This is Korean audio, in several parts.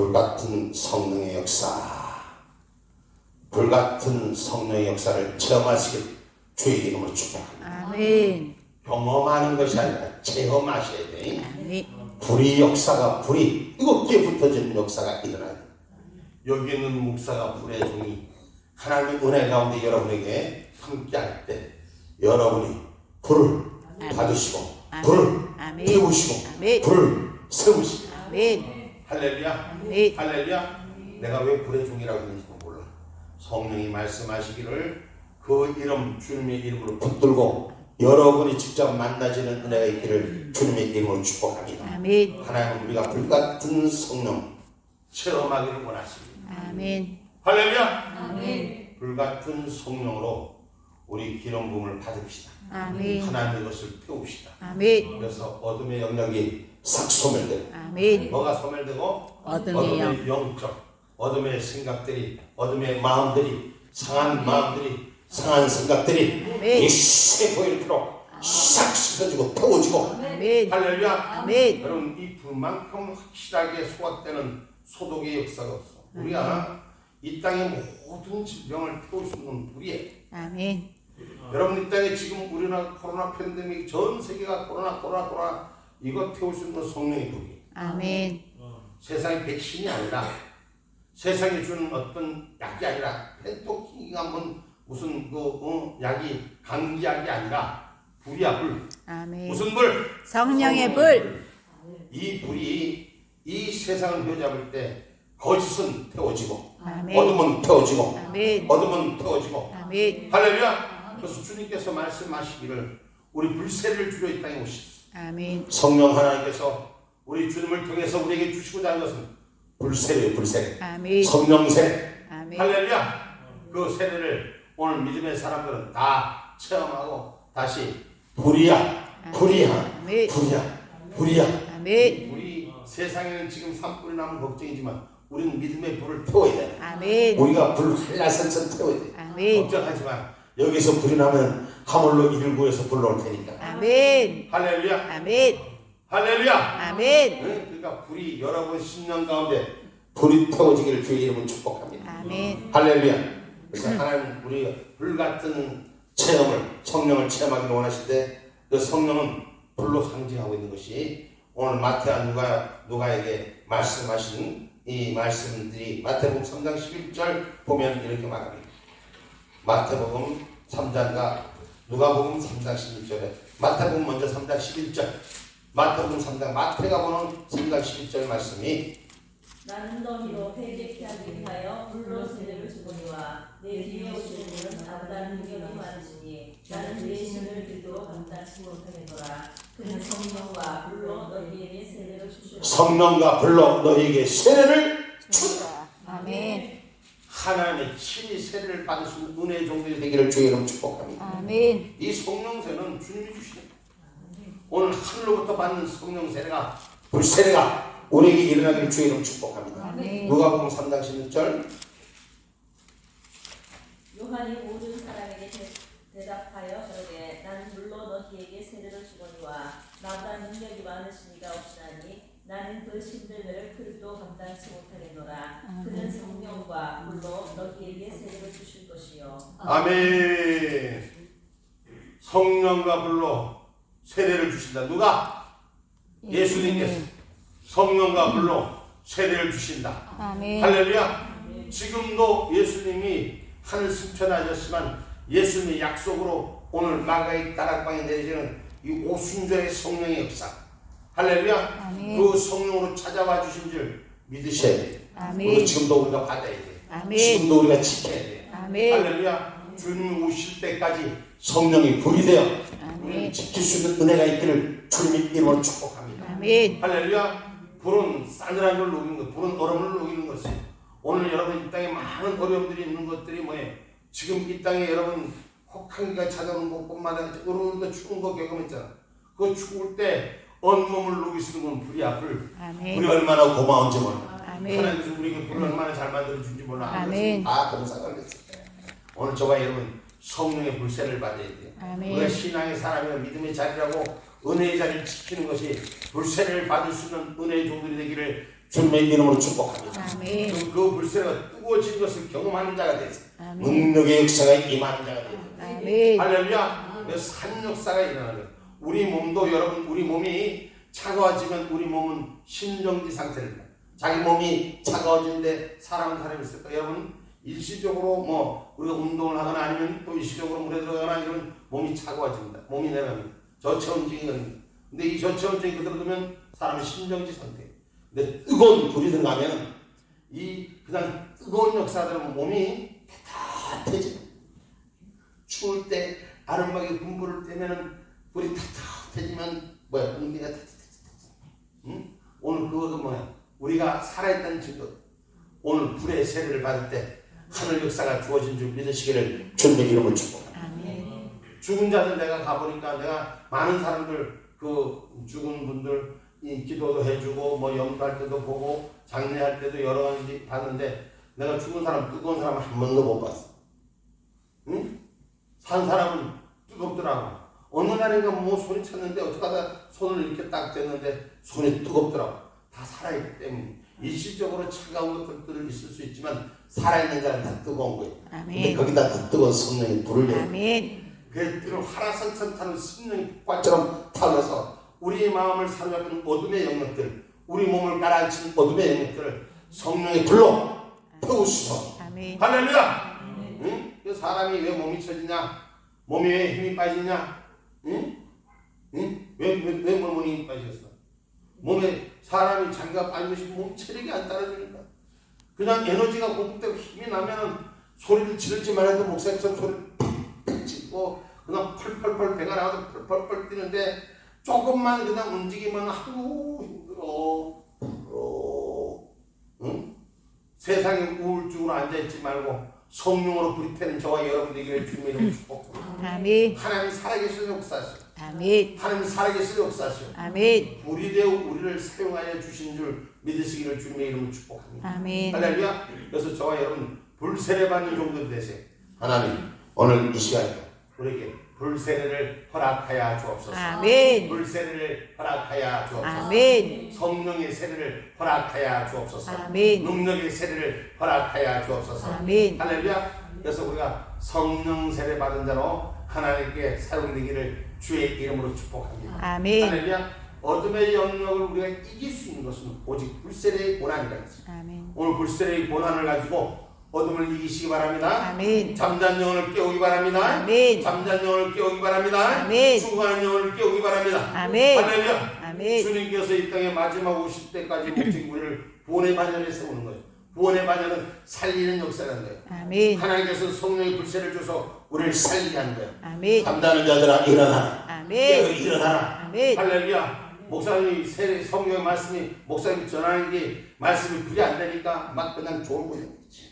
불같은 성령의 역사, 불같은 성령의 역사를 체험하시길 주의 이름으로 축복합니다. 아멘. 경험하는 것이 아니라 체험하셔야 돼. 아멘. 불의 역사가 불이 뜨겁게 붙어지는 역사가 일어나요. 여기 있는 목사가 불의 종이 하나님의 은혜 가운데 여러분에게 함께할 때 여러분이 불을 받으시고 불을 태우시고 불을 세우시고 할렐루야. 할렐루야. 내가 왜 불의 종이라고 했는지 몰라. 성령이 말씀하시기를 그 이름 주님의 이름으로 붙들고 여러분이 직접 만나지는 은혜가 있기를 주님의 이름으로 축복합니다. 아멘. 하나님 우리가 불같은 성령 체험하기를 원하십니다. 아멘. 할렐루야. 아멘. 불같은 성령으로 우리 기름 부음을 받읍시다. 아멘. 하나님의 것을 태웁시다. 아멘. 그래서 어둠의 영역이 싹 소멸되고 아멘. 뭐가 소멸되고 어둠의 영적 어둠의 생각들이 어둠의 마음들이 상한 마음들이 상한 생각들이 아멘. 이 세포일 필요 싹 씻어지고 태워지고 아멘. 할렐루야. 아멘. 여러분 이 불만큼 확실하게 소각되는 소독의 역사가 없어. 우리가 이 땅의 모든 질병을 태울 수 있는 불이에요. 아멘. 여러분 이 땅에 지금 우리나라 코로나 팬데믹 전 세계가 코로나 이거 태울 수 있는 성령의 불이에요. 아멘. 세상의 백신이 아니라 세상에 주는 어떤 약이 아니라 펜토킹이가 무슨 약이 감기약이 아니라 불이야 불. 아멘. 무슨 불? 성령의 불. 이 불이 이 세상을 휘어잡을 때 거짓은 태워지고 아멘. 어둠은 태워지고 아멘. 어둠은 태워지고 아멘. 할렐루야. 그래서 주님께서 말씀하시기를 우리 불세를 주려 이 땅에 오셨어. 아멘. 성령 하나님께서 우리 주님을 통해서 우리에게 주시고자 하는 것은 불세례예요. 불세례. 아멘. 성령 세례. 아멘. 할렐루야. 그 세례를 오늘 믿음의 사람들은 다 체험하고 다시 불이야 불이야 아멘. 불이야 불이야. 아멘. 우리 세상에는 지금 산불이 나면 걱정이지만 우리는 믿음의 불을 태워야 돼. 아멘. 우리가 불을 한라산처럼 태워야 돼. 아멘. 걱정하지만 여기서 불이 나면 하물로 이를 구해서 불러올 테니까. 아멘. 할렐루야. 아멘. 할렐루야. 아멘. 그러니까 불이 여러분 신령 가운데 불이 태워지기를 주의 이름으로 축복합니다. 아멘. 할렐루야. 그래서 하나님 우리 불 같은 체험을 성령을 체험하기를 원하실 때 그 성령은 불로 상징하고 있는 것이 오늘 마태와 누가에게 말씀하신 이 말씀들이 마태복음 3장 11절 보면 이렇게 말합니다. 마태복음 3장과 누가복음 3장 11절에 마태복음 먼저 3장 11절 마태복음 3장 마태가 보는 3장 11절 말씀이 나는 너희로 회개케 하기 위하여 불로 세례를 주거니와 내 뒤에 오시는 이는 나보다 능력이 많으시니 나는 그의 신을 들도 감당치 못하겠노라. 그는 성령과 불로 너희에게 세례를 주시리라. 성령과 불로 너희에게 세례를 주리라. 아멘. 하나님의 친히 세례를 받을 수 있는 은혜의 종들이 되기를 주의 이름 축복합니다. 아멘. 이 성령세는 주님이 주시는 오늘 하늘로부터 받는 성령 세례가 불세례가 우리에게 일어나기를 주의 이름 축복합니다. 아멘. 누가복음 3장 16절 요한이 모든 사람에게 대답하여 그러되 나는 물로 너희에게 세례를 주거니와 나보다 능력이 많으시니가 없으나니 나는 그 신들매를 그릇도 감당치 못하겠노라. 그는 성령과 물로 너희에게 세례를 주실 것이요. 아멘. 성령과 불로 세례를 주신다. 누가? 예수님께서 성령과 불로 세례를 주신다. 아멘. 할렐루야. 지금도 예수님이 하늘 승천하셨지만 예수님의 약속으로 오늘 마가의 다락방에 내리시는 이 오순절의 성령의 역사. 할렐루야. 아멘. 그 성령으로 찾아와 주신 줄 믿으셔야 돼요. 아멘. 그리고 지금도 우리가 받아야 돼요. 아멘. 지금도 우리가 지켜야 돼요. 아멘. 할렐루야. 주님이 오실 때까지 성령이 불이 되어 우리를 지킬 수 있는 은혜가 있기를 주님의 이름으로 축복합니다. 아멘. 할렐루야. 불은 싸늘한 걸 녹이는 것, 불은 얼음을 녹이는 것이에요. 오늘 여러분 이 땅에 많은 어려움들이 있는 것들이 뭐예요? 지금 이 땅에 여러분 혹한기가 찾아오는 것뿐만 아니라 어른도 추운 거 경험했잖아. 그 추울 때 온몸을 녹일 수 있는 건 불이야. 불. 아멘. 불이 얼마나 고마운지 몰라. 아멘. 하나님께서 우리에게 불을 얼마나 잘 만들어준지 몰라. 아멘. 다 공사가 됐을 때 오늘 저와 여러분 성령의 불세를 받아야 돼요. 아멘. 우리가 신앙의 사람이라 믿음의 자리라고 은혜의 자리를 지키는 것이 불세를 받을 수 있는 은혜의 종들이 되기를 주님의 이름으로 축복합니다. 아멘. 그 불새가 뜨거워진 것을 경험하는 자가 되세요. 아멘. 능력의 역사가 임하는 자가 되세요. 아멘. 할렐루야. 그래서 산 역사가 일어나는 거예요. 우리 몸도 여러분 우리 몸이 차가워지면 우리 몸은 신정지 상태입니다. 자기 몸이 차가워지는데 사람이 있을까? 여러분 일시적으로 뭐 우리가 운동을 하거나 아니면 또 일시적으로 물에 들어가거나 이런 몸이 차가워집니다. 몸이 내려갑니다. 저체온증이 걸립니다. 근데 이 저체온증이 그대로 두면 사람은 신정지 상태. 근데 뜨거운 불이 들어가면 이 그냥 뜨거운 역사들은 몸이 따뜻해집니다. 추울 때 아름하게 군불을 떼면은 불이 따뜻해지면 뭐야? 공기가 따뜻해져. 응? 오늘 그거도 뭐야? 우리가 살아있다는 증거. 오늘 불의 세례를 받을 때 하늘 역사가 주어진 줄 믿으시기를 주님의 이름을 축복합니다. 아멘. 죽은 자들 내가 가보니까 내가 많은 사람들 그 죽은 분들 이 기도도 해주고 뭐 연구할 때도 보고 장례할 때도 여러 가지 봤는데 내가 죽은 사람 뜨거운 사람 한 번도 못 봤어. 응? 산 사람은 뜨겁더라고. 어느 날인가 뭐 손이 찼는데 어떡하다 손을 이렇게 딱 댔는데 손이 뜨겁더라고. 다 살아있기 때문에 일시적으로 차가운 것들은 있을 수 있지만 살아있는 자는 다 뜨거운 거예요. 아멘. 근데 거기다 더 뜨거운 성령이 불을 내요. 아멘. 그 불을 화라성성 타는 성령이 폭발처럼 타면서 우리의 마음을 사로잡는 어둠의 영역들, 우리 몸을 가라앉힌 어둠의 영역들을 성령의 불로 태우시소. 아멘. 할렐루야. 응? 그 사람이 왜 몸이 처지냐? 몸이 왜 힘이 빠지냐? 응? 응? 왜 몸이 힘이 빠졌어? 몸에 사람이 자기가 빠지면 몸 체력이 안 따라주니까 그냥 에너지가 공급되고 힘이 나면은 소리를 지르지 말아도 목사님처럼 소리를 팍팍 치고 그냥 펄펄펄 배가 나와도 펄펄펄 뛰는데 조금만 그냥 움직이면 아이고 힘들어. 응? 세상에 우울증으로 앉아있지 말고 성령으로 불태는 저와 여러분들에게 주님의 이름을 축복합니다. 아멘. 하나님이 살아계시는 역사시오. 아멘. 하나님이 살아계시는 역사시오. 아멘. 불이 되어 우리를 사용하여 주신 줄 믿으시기를 주님의 이름으로 축복합니다. 아멘. 할렐루야. 그래서 저와 여러분 불세례 받는 정도 되세요. 하나님 오늘 이 시간에 우리에게 불세례를 허락하여 주옵소서. 아멘. 불세례를 허락하여 주옵소서. 아멘. 성령의 세례를 허락하여 주옵소서. 아멘. 능력의 세례를 허락하여 주옵소서. 아멘. 할렐루야. 그래서 우리가 성령 세례 받은 자로 하나님께 사용되기를 주의 이름으로 축복합니다. 아멘. 할렐루야. 어둠의 영역을 우리가 이길 수 있는 것은 오직 불세례의 고난이라 했습니다. 아멘. 오늘 불세례의 고난을 가지고 어둠을 이기시기 바랍니다. 아멘. 잠잔 영혼을 깨우기 바랍니다. 아멘. 잠잔 영혼을 깨우기 바랍니다. 아멘. 죽어가는 영혼을 깨우기 바랍니다. 아멘. 할렐루야. 아멘. 주님께서 이 땅에 마지막 오실 때까지 목적 우리를 구원의 반열에 세우는 거예요. 구원의 반열은 살리는 역사라는 거예요. 아멘. 하나님께서 성령의 불세를 줘서 우리를 살리게 하는 거예요. 아멘. 잠자는 자들아 일어나라. 아멘. 일어나라. 아멘. 할렐루야. 목사님이 성경의 말씀이 목사님이 전하는 게 말씀이 불이 안 되니까 막 그냥 졸고 있는 거지.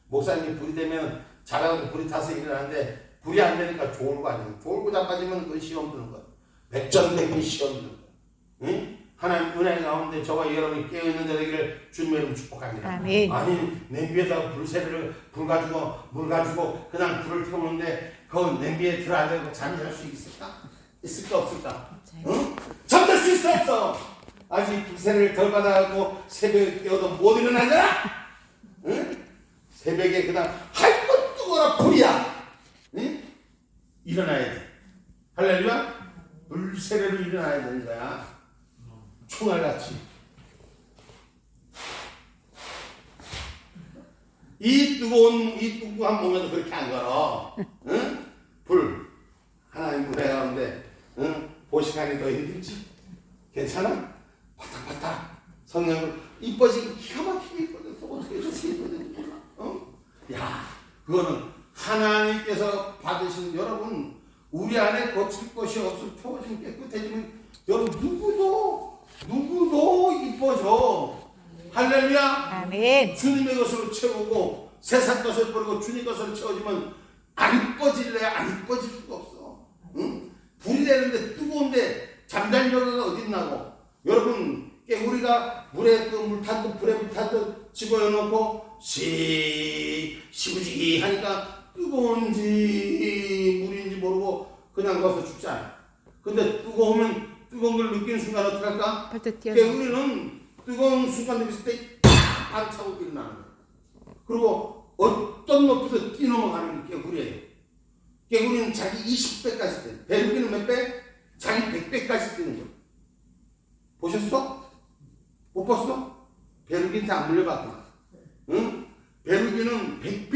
목사님이 불이 되면 자다가 불이 타서 일어나는데 불이 안 되니까 졸고 앉는 거야. 졸고 자빠지면 그 시험 드는 거야. 백전백피 시험 드는 거야. 응? 하나님 은혜 가운데 저와 여러분이 깨어있는 자들에게 주님의 이름으로 축복합니다. 아멘. 아니 냄비에다가 물 가지고 그냥 불을 태우는데 그 냄비에 들어앉아서 잠이 잘 수 있을까? 있을까 없을까? 응? 잠들 수 있어 없어? 아직 불세를 덜 받아가고 새벽에 깨어도 못 일어나잖아? 응? 새벽에 그냥 아이고 뜨거워라 불이야. 응? 일어나야 돼. 할렐루야. 불세례로 일어나야 되는 거야. 총알같이. 이 뚱뚱한 몸에도 그렇게 안 걸어. 응? 불. 하나님 은혜 가운데 응? 보시간이 더 힘들지? 괜찮아? 바닥바닥 성령을 이뻐지고 기가 막히게 이뻐졌어. 어떻게 저렇게 이뻐졌는지 몰라. 야, 그거는 하나님께서 받으신 여러분 우리 안에 거칠 것이 없을 태워지면 깨끗해지면 여러분 누구도 이뻐져. 할렐루야. 아멘. 주님의 것으로 채우고 세상 것을 버리고 주님 것으로 채워지면 안 이뻐질래? 안 이뻐질 수가 없어. 응? 불이 되는데 뜨거운데 잠잘 여가가 어딨나고. 여러분 우리가 물에 불에 물탄도 집어넣고 시부지기 하니까 뜨거운지 물인지 모르고 그냥 거기서 죽잖아. 근데 뜨거우면 뜨거운 걸 느끼는 순간 어떡할까? 벌떡 뛰어서. 우리는 뜨거운 순간들이 있을 때 반차고 일어나는 거예요. 그리고 어떤 높이도 뛰어넘어가는 게 개구리예요. 개구리는 자기 20배까지 뛰는, 베르기는 몇 배? 자기 100배까지 뛰는 거예요. 보셨어? 못 봤어? 베르기한테 안 물려봤구나. 응? 베르기는 100배,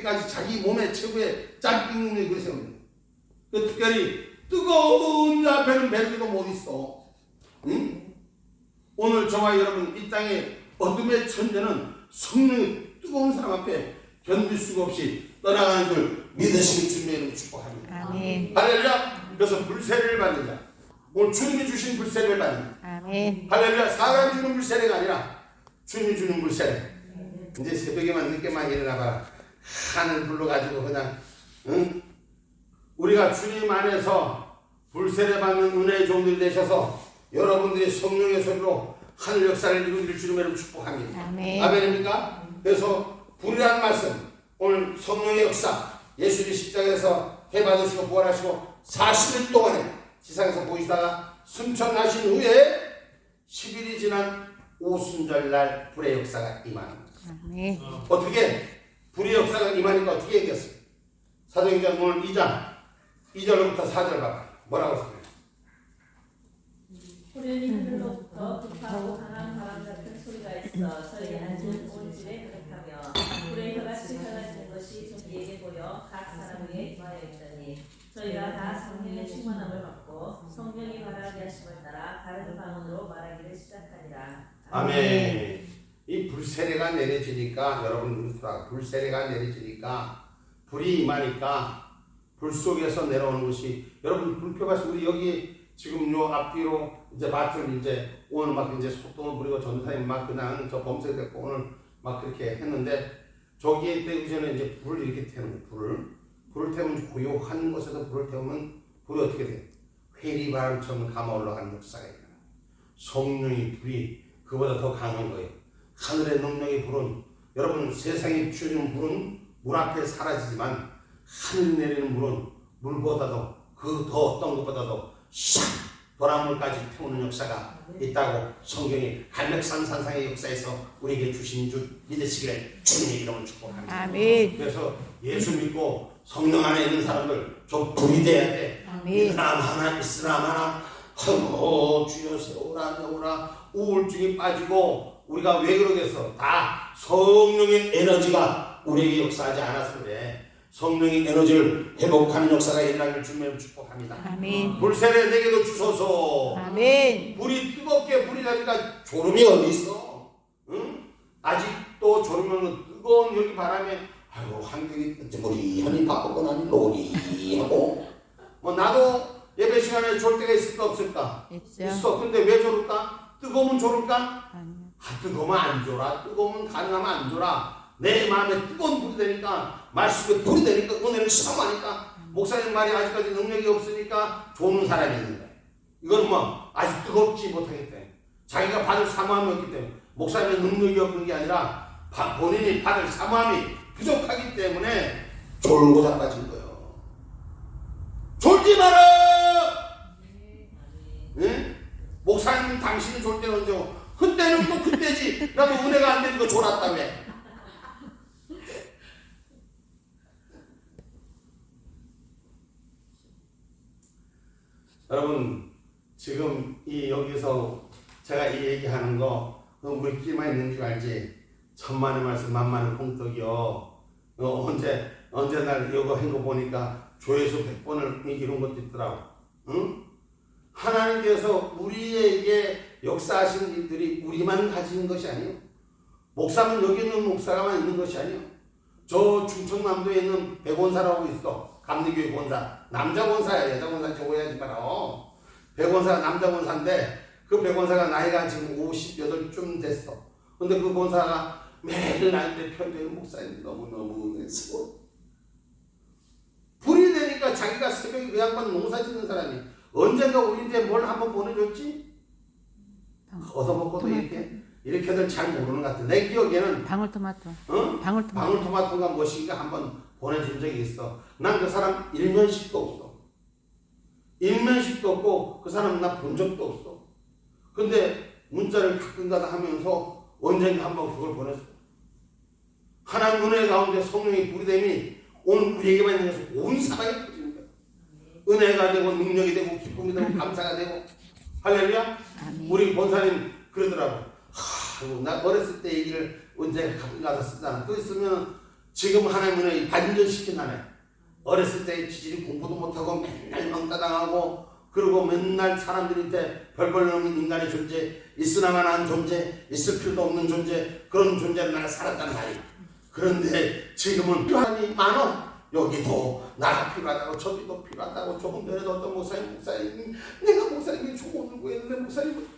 200배까지 자기 몸의 최고의 짬뽕 능력을 세우는 거예요. 그 특별히 뜨거운 앞에는 베르기도 못 있어. 응? 오늘 저와 여러분 이 땅의 어둠의 천재는 성령의 뜨거운 사람 앞에 견딜 수가 없이 떠나가는 줄 믿으시는 주님의 이름으로 축복합니다. 아멘. 할렐루야. 그래서 불세례를 받는 자, 오늘 주님이 주신 불세례를 받는 자. 아멘. 할렐루야. 사람이 주는 불세례가 아니라 주님이 주는 불세례. 이제 새벽에만 늦게만 일어나봐라. 하늘 불러가지고 그냥 응? 우리가 주님 안에서 불세례 받는 은혜의 종들이 되셔서 여러분들이 성령의 소리로 하늘 역사를 이루길 주님의 이름으로 축복합니다. 아멘. 아멘입니까? 그래서 불이라는 말씀, 오늘 성령의 역사, 예수님 십자가에서 해받으시고 부활하시고 40일 동안에 지상에서 보이시다가 승천하신 후에 10일이 지난 오순절날 불의 역사가 임합니다. 아멘. 어떻게 불의 역사가 임하니까 어떻게 얘기했어요? 사도행전 오늘 2절부터 4절 봐봐. 뭐라고 했어요? 호련히 하늘로부터 급하고 강한 바람 같은 소리가 있어 저희 앉은 온 집에 그렇다며 불의 혀같이 펴가지는 것이 저희에게 보여 각 사람 위에 임하여 있더니 저희가 다 성령의 충만함을 받고 성령이 말하게 하심을 따라 다른 방언으로 말하기를 시작하니라. 아멘. 이 불세례가 내려지니까 여러분 불세례가 내려지니까 불이 임하니까 불 속에서 내려오는 것이 여러분 불표가 우리 여기 지금 요 앞뒤로 이제 밭을 이제 오늘 막 이제 소통을 부리고 전사님 막 그냥 저 범죄됐고 오늘 막 그렇게 했는데 저기에 때기 전에 이제 불을 이렇게 태우는 거예요. 불을 태우면 고요한 곳에서 불을 태우면 불이 어떻게 돼? 회리바람처럼 감아 올라가는 역사가 있잖아요. 성령의 불이 그보다 더 강한 거예요. 하늘의 능력의 불은 여러분 세상에 피어지는 불은 물 앞에 사라지지만 하늘 내리는 물은 물보다도 그 더 어떤 것보다도 샥 도란물까지 태우는 역사가 있다고 성경이 갈멜산산상의 역사에서 우리에게 주신 줄 믿으시기를 주님의 이름으로 축복합니다. 아멘. 그래서 예수 믿고 성령 안에 있는 사람들 좀 불이 돼야 돼. 아멘. 이스람 하나 이스람 하나 아이고 주여 세우라 세우라 우울증이 빠지고 우리가 왜 그러겠어? 다 성령의 에너지가 우리에게 역사하지 않아서 그래. 성령의 에너지를 회복하는 역사가 일어나길 주님을 축복합니다. 아멘. 불세례 내게도 주소서. 아멘. 불이 뜨겁게 불이 나니까 졸음이 어디 있어? 응? 아직도 졸으면 뜨거운 여기 바람에 아이고 환경이 머리하니 바쁘고 나니 로리하고 뭐 나도 예배 시간에 졸 때가 있을까 없을까? 있죠. 있어. 근데 왜 졸을까? 뜨거우면 졸을까? 아니요. 뜨거우면 안 졸아. 뜨거우면 가능하면 안 졸아. 내 마음에 뜨거운 불이 되니까 말씀에 불이 되니까 은혜를 사모하니까 목사님 말이 아직까지 능력이 없으니까 좋은 사람이 있는 거야. 이건 뭐 아직 뜨겁지 못하기 때문에 자기가 받을 사모함이 없기 때문에 목사님의 능력이 없는 게 아니라 본인이 받을 사모함이 부족하기 때문에 졸고 자빠진 거예요. 졸지 마라. 예? 목사님 당신이 졸 때는 언제고 그때는 또 그때지. 나도 은혜가 안 되는 거 졸았다며. 여러분 지금 이 여기서 제가 이 얘기하는 거 우리끼리만 있는 줄 알지? 천만의 말씀 만만의 홍떡이요. 언제 날 이거 한 거 보니까 조회수 100번을 이런 것도 있더라고. 응? 하나님께서 우리에게 역사하시는 일들이 우리만 가지는 것이 아니에요. 목사는 여기 있는 목사가만 있는 것이 아니에요. 저 충청남도에 있는 백원사라고 있어. 감리교회 권사. 남자 권사야. 여자 권사인지 오해하지 마라. 백원사가 남자 권사인데 그 백원사가 나이가 지금 58쯤 됐어. 근데 그 권사가 매일 나한테 편되는 목사님 너무너무 애쓰고 불이 되니까 자기가 새벽에 그 양반 농사 짓는 사람이 언젠가 우리한테 뭘 한번 보내줬지? 얻어먹고도 이렇게들 잘 모르는 것 같아. 내 기억에는 방울토마토. 어? 방울토마토가 무엇인가 한번 보내준 적이 있어. 난 그 사람 일면식도 없어. 일면식도 없고 그 사람 나 본 적도 없어. 근데 문자를 가끔가다 하면서 언젠가 한번 그걸 보냈어. 하나님 은혜 가운데 성령의 불이됨이 오늘 우리에게만 있는 것은 온 사방에 퍼지는 거야. 은혜가 되고 능력이 되고 기쁨이 되고 감사가 되고. 할렐루야. 우리 본사님 그러더라고. 나 어렸을 때 얘기를 언제 가끔가다 쓰잖아. 그 있으면 지금 하나님 은혜 반전시킨 하나님. 어렸을 때 지질이 공부도 못하고 맨날 멍따당하고 그리고 맨날 사람들한테 별걸 넘는 인간의 존재, 있으나만 한 존재, 있을 필요도 없는 존재, 그런 존재로 나가 살았단 말이야. 그런데 지금은 필요함이 많어. 여기도 나가 필요하다고, 저기도 필요하다고. 조금 전에도 어떤 목사님 내가 목사님이 좋은 구했는데 목사님.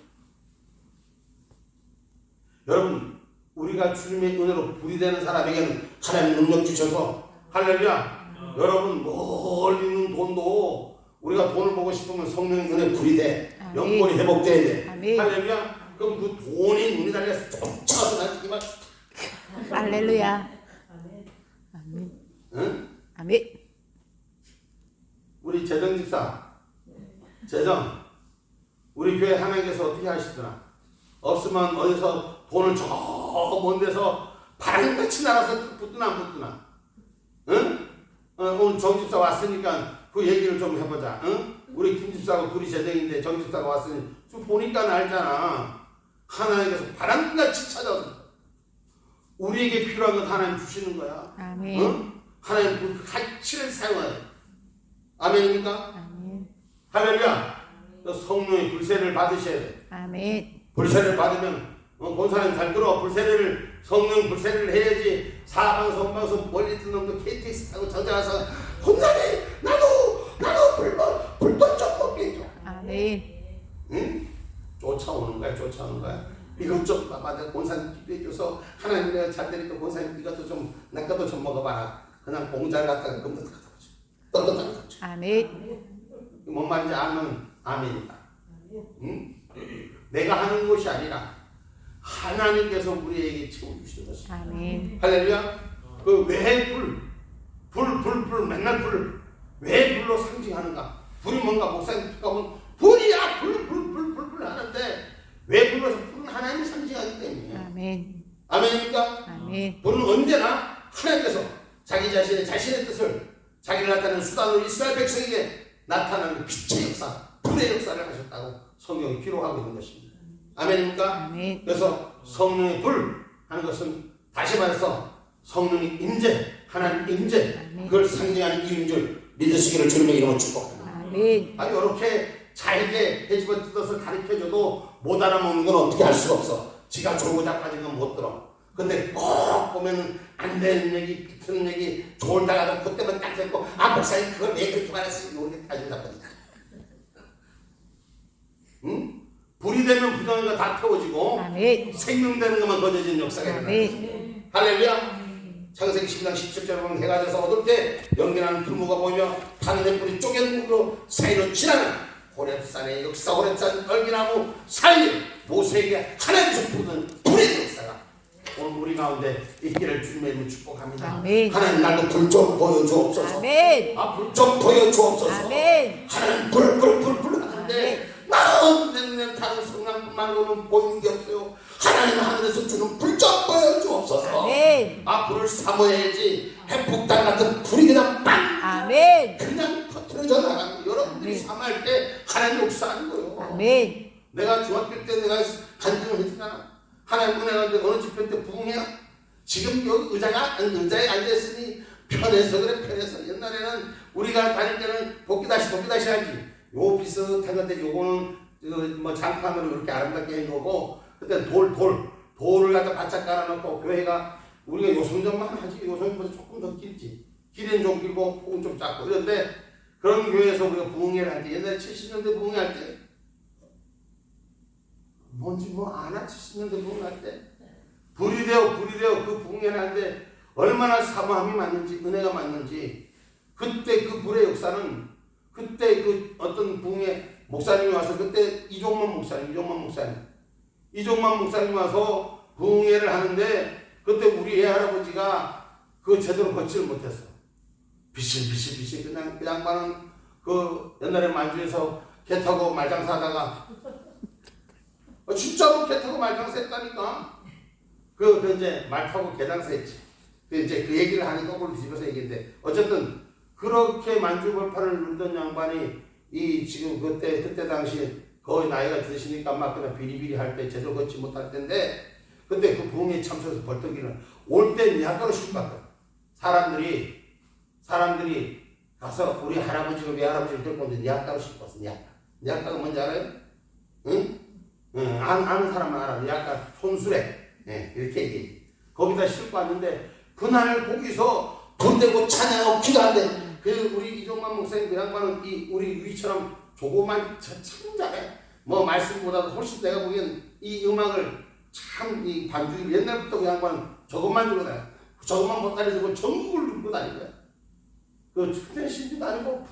여러분, 우리가 주님의 은혜로 불이 되는 사람에게는 하나님 능력 주셔서 할렐루야. 여러분, 멀리 있는 돈도 우리가 돈을 보고 싶으면 성령의 은혜 불이 돼. 영권이 회복돼야 돼. 할렐루야. 그럼 그 돈이 눈이 달려서 쫓아서 나지만. 할렐루야. 아멘. 응? 아멘. 우리 재정 집사, 재정, 우리 교회 하나님께서 어떻게 하시더라? 없으면 어디서 돈을 저 먼 데서 바람같이 날아서 붙드나 안 붙드나? 응? 오늘 정 집사 왔으니까 그 얘기를 좀 해보자. 응? 우리 김 집사하고 둘이 재정인데 정 집사가 왔으니 좀 보니까 알잖아. 하나님께서 바람같이 찾아서 우리에게 필요한 것 하나님 주시는 거야. 아멘. 응? 하나님 그 가치를 사용해야 돼. 아멘입니까? 아멘. 할렐루야. 성령의 불세를 받으셔야 돼. 아멘. 불세를 받으면 본사님 잘 들어. 불세를 성령 불세를 해야지. 사방서 엄방서 멀리 있는 놈도 KTX 타고 저자 와서 혼나네. 나도 불법 좀 먹게 해줘. 아멘. 응? 쫓아오는 거야. 이것 좀 봐봐. 내가 본사님 기도해줘서 하나님 내가 잘 되니까 본사님 이것도 좀 내 것도 좀 먹어봐라. 그냥 공자를 갖다가 금도 갖다 보지. 떡도 갖다 보지. 아멘. 뭔 말인지 알면 아멘이다. 응? 내가 하는 것이 아니라 하나님께서 우리에게 채워주시는 것이다. 아멘. 할렐루야. 그 왜 불 맨날 불 왜 불로 상징하는가? 불이 뭔가 목사님 가면 불이야 불 하는데 왜 불로서 불은 하나님이 상징하기 때문에. 아멘. 아멘입니까? 아멘. 불은 언제나 하나님께서 자기 자신의 뜻을 자기를 나타내는 수단으로 이스라엘 백성에게 나타나는 빛의 역사, 불의 역사를 하셨다고 성경이 기록하고 있는 것입니다. 아멘입니까? 아멘. 그래서 성령의 불 하는 것은 다시 말해서 성령의 임재, 하나님 임재, 그걸 상징하는 이유인 줄 믿으시기를 주님의 이름으로 축복합니다. 아멘. 이렇게 잘게 해집어 뜯어서 가르쳐줘도 못 알아먹는 건 어떻게 할 수가 없어. 지가 졸고 자빠진 건 못 들어. 근데 꼭 보면 안 되는 얘기, 비트는 얘기, 졸다가도 그때만 딱 듣고 목사님 그걸 왜 그렇게 말했어요? 이렇게 따지고 자빠진다. 응? 불이 되면 부정한 거 다 태워지고 아멘. 생명되는 것만 거저진 역사가 일어나는 아멘. 할렐루야. 창세기 10장 17절에 보면 해가 져서 얻을 때 연기나는 불무가 보이며 타는 뿔이 쪼갠 물로 사이로 지나는 호렙산의 역사, 호렙산 얼기나무 사이에 모세에게 하나님께서 부은 불의 역사가 오늘 우리 가운데 있기를 주님의 이름으로 축복합니다. 아멘. 하나님 나도 불 좀 보여주옵소서. 아멘. 불 좀 보여주옵소서. 아멘. 하나님 불 하는데 마음 다른 성난 말고는 보이는 게 없어요. 하나님 하늘에서 주는 불 좀 보여주옵소서. 아멘. 불을 사모해야지 핵폭탄 같은 불이 그냥 빵 아멘. 그냥 터트려져 나가는 거. 여러분들이 사모할 때 하나님 역사하는 거예요. 아멘. 내가 중학교 때 내가 간증을 했잖아. 하나님 은혜 가운데 어느 집회 때 부흥해요. 지금 여기 의자에 앉아있으니 편해서 그래. 편해서 옛날에는 우리가 다닐 때는 복귀다시 하지. 요 비슷한 건데 요거는 뭐 장판으로 이렇게 아름답게 해놓고 그때 돌을 갖다 바짝 깔아놓고 교회가 우리가 요성전만 하지 요성전보다 조금 더 길지. 길이는 좀 길고 폭은 좀 작고 그런데 그런 교회에서 우리가 부흥회를 할 때 옛날에 70년대 부흥회 할 때 뭔지 뭐 아나 70년대 부흥회 할 때 불이 되어 그 부흥회를 하는데 얼마나 사모함이 많은지 은혜가 많은지 그때 그 불의 역사는 그때 그 어떤 부흥회 목사님이 와서 그때 이종만 목사님이 와서 부흥회를 하는데 그때 우리 애할아버지가 그 제대로 걷지를 못했어. 비실비실 그냥 그 양반은 그 옛날에 만주에서 개 타고 말장사하다가 진짜로 개 타고 말장사 했다니까. 이제 말 타고 개장사 했지. 이제 그 얘기를 하니까 그걸 뒤집어서 얘기했는데, 어쨌든 그렇게 만주벌판을 누르던 양반이 지금 그때 당시 거의 나이가 드시니까 막 그냥 비리비리 할 때 제대로 걷지 못할 때인데, 근데 그 부흥에 참석해서 벌떡 일어나 올 때 니아까로 싣고 갔다. 사람들이 가서 우리 할아버지를 외할아버지를 데리고 오는데 니아까로 싣고 왔어. 니아까가 뭔지 알아요? 응? 아는 사람은 알아. 니아까 손수레. 예, 이렇게 얘기해. 거기다 싣고 왔는데 그날 거기서 돈대고 찬양하고 기도하는데, 우리 이종만 목사님 그 양반은 우리 위처럼 조그만 참 잘해. 뭐 말씀보다도 훨씬 내가 보기엔 이 음악을 참 이 반주를 옛날부터 그 양반은 저것만 들고 다녀. 저것만 보따리 들고 전국을 들고 다니는 거야. 그때 신지도 아니고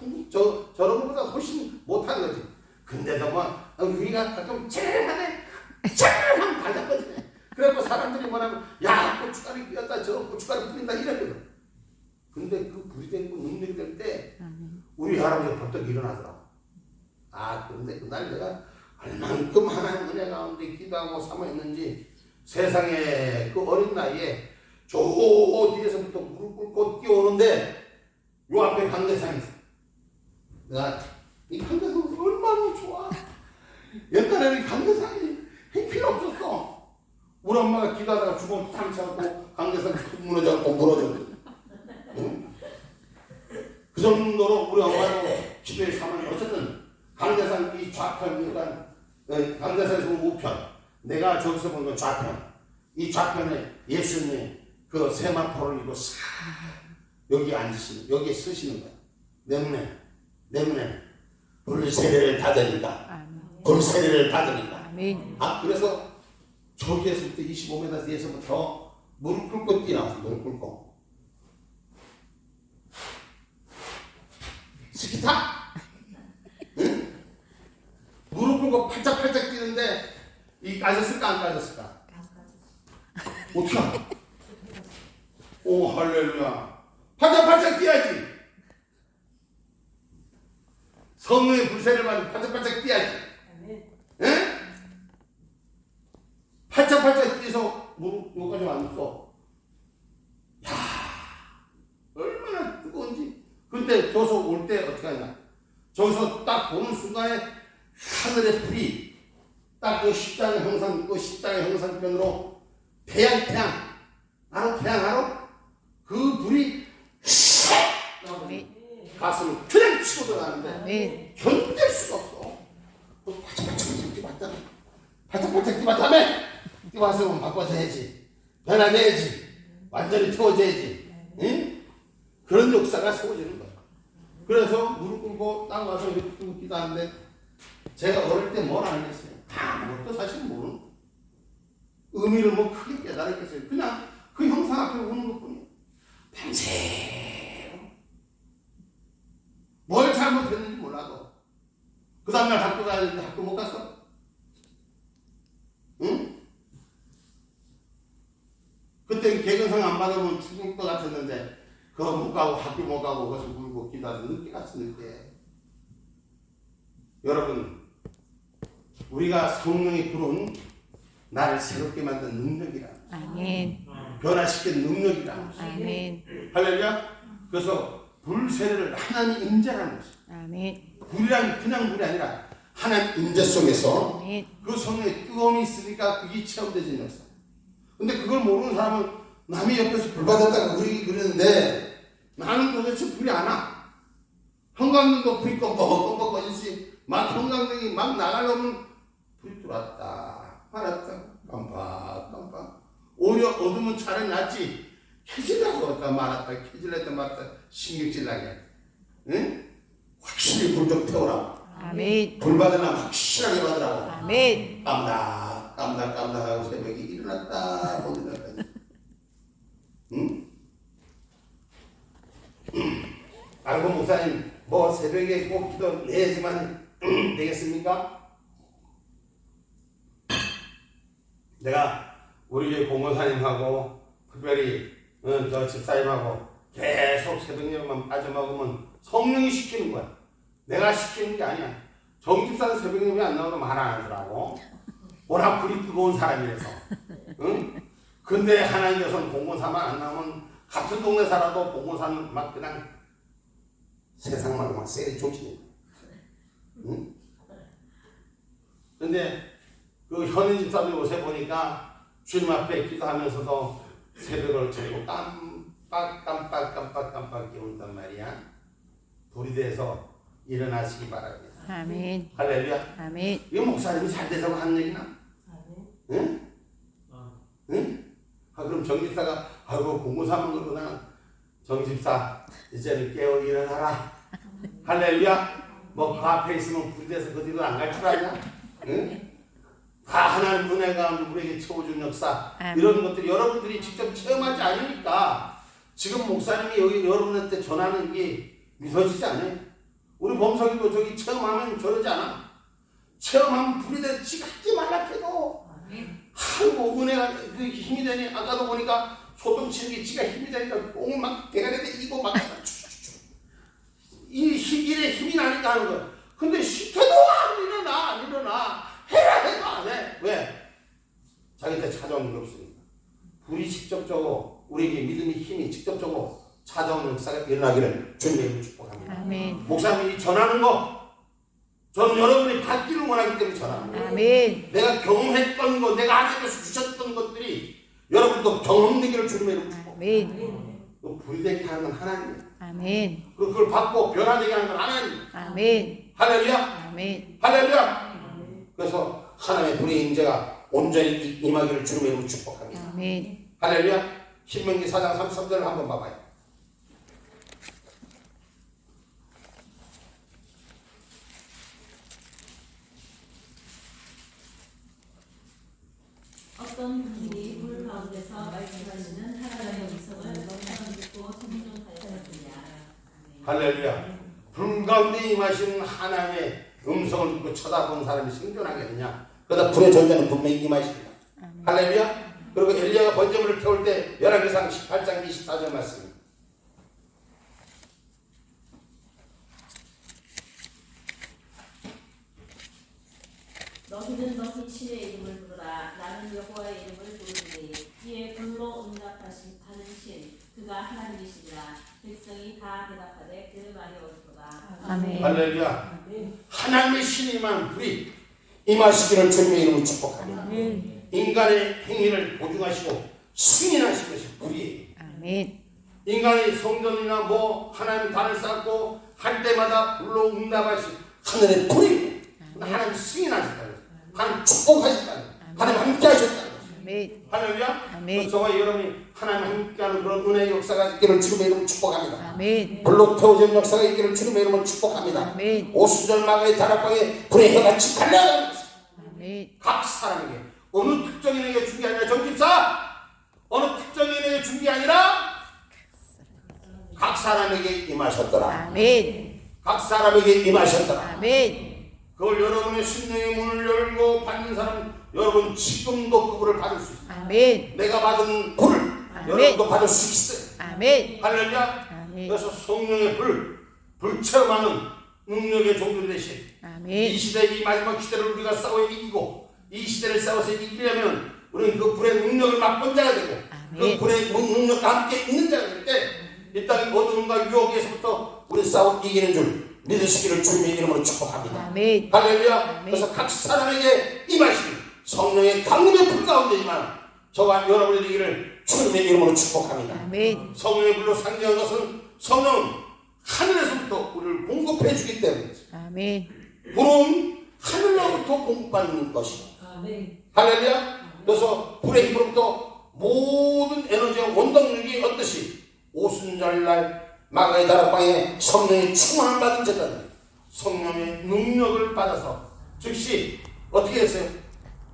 저런 것보다 훨씬 못하는 거지. 근데도 뭐 우리가 가끔 쨍하네 쨍하면 받았거든. 그래갖고 사람들이 뭐냐면 야 고춧가루 끼었다 저 고춧가루 뿌린다 이랬거든. 근데 그 불이 되고 능력이 될 때 우리 할아버지가 벌떡 일어나더라고. 그런데 그날 내가 얼만큼 하나님 은혜 가운데 기도하고 사모했는지, 세상에 그 어린 나이에 저 뒤에서부터 무릎 꿇고 뛰어오는데 요 앞에 강대상이 있어. 내가 이 강대상 얼마나 좋아. 옛날에는 강대상이 필요 없었어. 우리 엄마가 기도하다가 주먹 탕 차고 강대상 무너져갖고 무너졌거든. 응? 그 정도로 우리 엄마는 기도에 사모했는데, 어쨌든 강대상 이 좌편, 강대상에서 보면 우편, 내가 저기서 본 건 좌편. 이 좌편에 예수님 그 세마포를 입고 싹 여기 앉으시는, 여기에 서시는 거야. 내 문에 불세례를 받으니까. 불세례를 받으니까. 그래서 저기에서부터 25m 뒤에서부터 무릎 꿇고 뛰어나왔어. 무릎 꿇고. 스키타? 응? 무릎 꿇고 팔짝팔짝 뛰는데 이 까졌을까 안 까졌을까? 어떻게 알아? 오 할렐루야. 팔짝팔짝 뛰어야지. 성령의 불세를 받으면 팔짝팔짝 뛰어야지. 응? 팔짝팔짝 뛰어서 무릎 여기까지 왔어. 야, 얼마나 뜨거운지. 근데 저기서 올 때 어떻게 하냐? 저기서 딱 보는 순간에 하늘의 불이 딱 그 십자가 형상편으로 태양 알아? 그 불이 샥 나오고 가슴을 그냥 치고 들어가는데 견딜 수가 없어. 바짝바짝 뛰었다며 뛰어와서 바꿔서 해야지. 변화돼야지. 완전히 태워져야지. 응? 그런 역사가 세워지는 거야. 그래서 무릎 꿇고 딱 와서 이렇게 기도하는데, 제가 어릴 때 뭘 안 했어요. 아무것도 사실 모르는 의미를 뭐 크게 깨달았겠어요. 그냥 그 형상 앞에 오는 것뿐이에요. 밤새 뭘 잘못했는지 몰라도 그 다음날 학교 가야 되는데 학교 못 갔어? 응? 그때 개근상 안 받으면 죽을 것 같았는데 그거 못 가고 학교 못 가고 거기서 울고 기다리는 늦게 갔어. 늦게. 여러분, 우리가 성령이 부른 나를 새롭게 만든 능력이라. 아멘. 변화시킨 능력이라. 아멘. 할렐루야. 그래서 불세례를 하나님 임재라는 것이. 아멘. 불이란 그냥 불이 아니라 하나님 임재 속에서 아멘. 그 성령의 뜨거움이 있으니까 그게 체험되는 역사. 근데 그걸 모르는 사람은 남이 옆에서 불 받았다고 그러는데 나는 도대체 불이 안 와. 형광등도 불이 껌뻑껌뻑 꺼지지. 막 형광등이 막 나가려면 불이 들어왔다 말았다 깜빡깜빡. 오히려 어두면 차라리 낫지. 켜지려고 했다 말았다 켜질랬다 말았다 신경질 나게. 응? 확실히 불 좀 태우라. 아멘. 불 받으면 확실하게 받으라고. 아멘. 깜닥하고 새벽에 일어났다 일어났다. 응? 알고 목사님 뭐 새벽에 꼭 기도 내야지만 되겠습니까? 내가 우리 교회 공무사님하고 특별히 저 집사님하고 계속 새벽예배만 빠져먹으면 성령이 시키는 거야. 내가 시키는 게 아니야. 정집사는 새벽예배 안 나오면 말 안 하더라고. 워낙 불이 뜨거운 사람이라서. 응? 근데 하나님께서는 봉고사만 안 나오면 같은 동네 살아도 봉고사는 막 그냥 세상만 막 세게 쫓기는. 응? 근데 그 현인 집사도 요새 보니까 주님 앞에 기도하면서도 새벽을 저리고 깜빡 깨운단 말이야. 불이 돼서 일어나시기 바랍니다. 아멘. 할렐루야. 아멘. 이거 목사님이 잘 돼서 하는 얘기나? 응? 응? 아, 그럼 정집사가 아이고 공고사면 그러구나. 정집사 이제는 깨어 일어나라. 할렐루야. 뭐 그 앞에 있으면 불이 돼서 그 뒤로 안 갈 줄 아냐? 응? 다 하나님 은혜가 우리에게 채워준 역사. 아멘. 이런 것들이 여러분들이 직접 체험하지 않으니까 지금 목사님이 여기 여러분한테 전하는 게 믿어지지 않아요. 우리 범석이도 저기 체험하면 저러지 않아. 체험하면 불이 돼서 지가 하지 말라 해도 아이고 은혜가 그 힘이 되니. 아까도 보니까 소똥 치는 게 지가 힘이 되니까 똥을 막 대가리에 이고 막 일에 힘이 나니까 하는 거야. 근데 시켜도 안 일어나 해라 해도 안 해. 왜? 자기한테 찾아오는 게 없으니까. 불이 직접적으로 우리에게 믿음의 힘이 직접적으로 찾아오는 역사가 일어나기를 주님의 축복합니다. 아멘. 목사님이 전하는 거 저는 여러분이 받기를 원하기 때문에 전하는 거예요. 아멘. 내가 경험했던 거, 내가 하나님께서 주셨던 것들이 여러분도 경험되기를 주님의 이름으로 축복합니다. 아멘. 불이 되게 하는 건 하나님이에요. 아멘. 그걸 받고 변화되게 하는 건 하나님이에요. 아멘. 할렐루야. 아멘. 할렐루야. 그래서 하나님의 불의 임재가 온전히 임하기를 주님의 이름으로 축복합니다. 아멘. 할렐루야. 신명기 4장 33절을 한번 봐봐요. 어떤 분이 불 가운데서 말씀하시는 하나님의 음성을 너희는 듣고 청종하였느냐. 할렐루야. 불 가운데 임하시는 하나님의 음성을 듣고 쳐다본 사람이 생존하겠느냐. 그러다 불의 존재는 분명히 임하십니다. 할렐루야. 그리고 엘리야가 번제물을 태울 때 열왕기상 18장 24절 말씀입니다. 너희는 너희 신의 이름을 부르라. 나는 여호와의 이름을 부르리니 이에 불로 응답하신 하는 신 그가 하나님이시니라. 백성이 다 대답하되 그 말이 옳도다. 아멘. 할렐루야. 하나님의 신이 임한 불이 임하시기를 주님의 이름으로 축복합니다. 아멘. 인간의 행위를 보증하시고 승인하신 것이 불이에요. 아멘. 인간이 성전이나 뭐 하나님 단을 쌓고 할 때마다 불로 응답하신 하늘의 불이 하나님 승인하셨다는 거예요. 하나님 축복하셨다는 거예요. 하나님 함께 하셨다는 거예요. 아멘. 할렐루야. 아멘. 저와 여러분이 하나님 함께하는 그런 은혜의 역사가 있기를 주님의 이름으로 축복합니다. 아멘. 불로 태워진 역사가 있기를 주님의 이름으로 축복합니다. 아멘. 오순절 마가의 다락방에 불의 해같이 갈려가는 것입니다. 아멘. 각 사람에게 어느 특정인에게 준 게 아니라 정집사 어느 특정인에게 준 게 아니라 각 사람에게 임하셨더라. 아멘. 각 사람에게 임하셨더라. 아멘. 그걸 여러분의 심령의 문을 열고 받는 사람은 여러분 지금도 그 불을 받을 수 있어요. 아멘. 내가 받은 불을 아멘. 여러분도 받을 수 있어요. 아멘. 할렐루야. 아멘. 그래서 성령의 불 체험하는 능력의 종들이 되신 아멘. 이 시대 이 마지막 시대를 우리가 싸워 이기고 이 시대를 싸워서 이기려면 우리는 그 불의 능력을 맛본 자가 되고 그 아멘. 불의 능력과 함께 있는 자가 될 때 이 땅의 어둠과 유혹에서부터 우리 싸워 이기는 줄 믿으시기를 주님의 이름으로 축복합니다. 아멘. 할렐루야. 아멘. 그래서 각 사람에게 임하시는 성령의 강림의 불 가운데 임하는 저와 여러분의 되기를 주님의 이름으로 축복합니다. 아멘. 성령의 불로 상징한 것은 성령은 하늘에서부터 우리를 공급해 주기 때문에 아멘. 불은 하늘로부터 공급받는 것이다. 할렐루야. 그래서 불의 힘으로부터 모든 에너지와 원동력이 어떠시 오순절날 마가의 다락방에 성령의 충만을 받은 자들은 성령의 능력을 받아서 즉시 어떻게 했어요?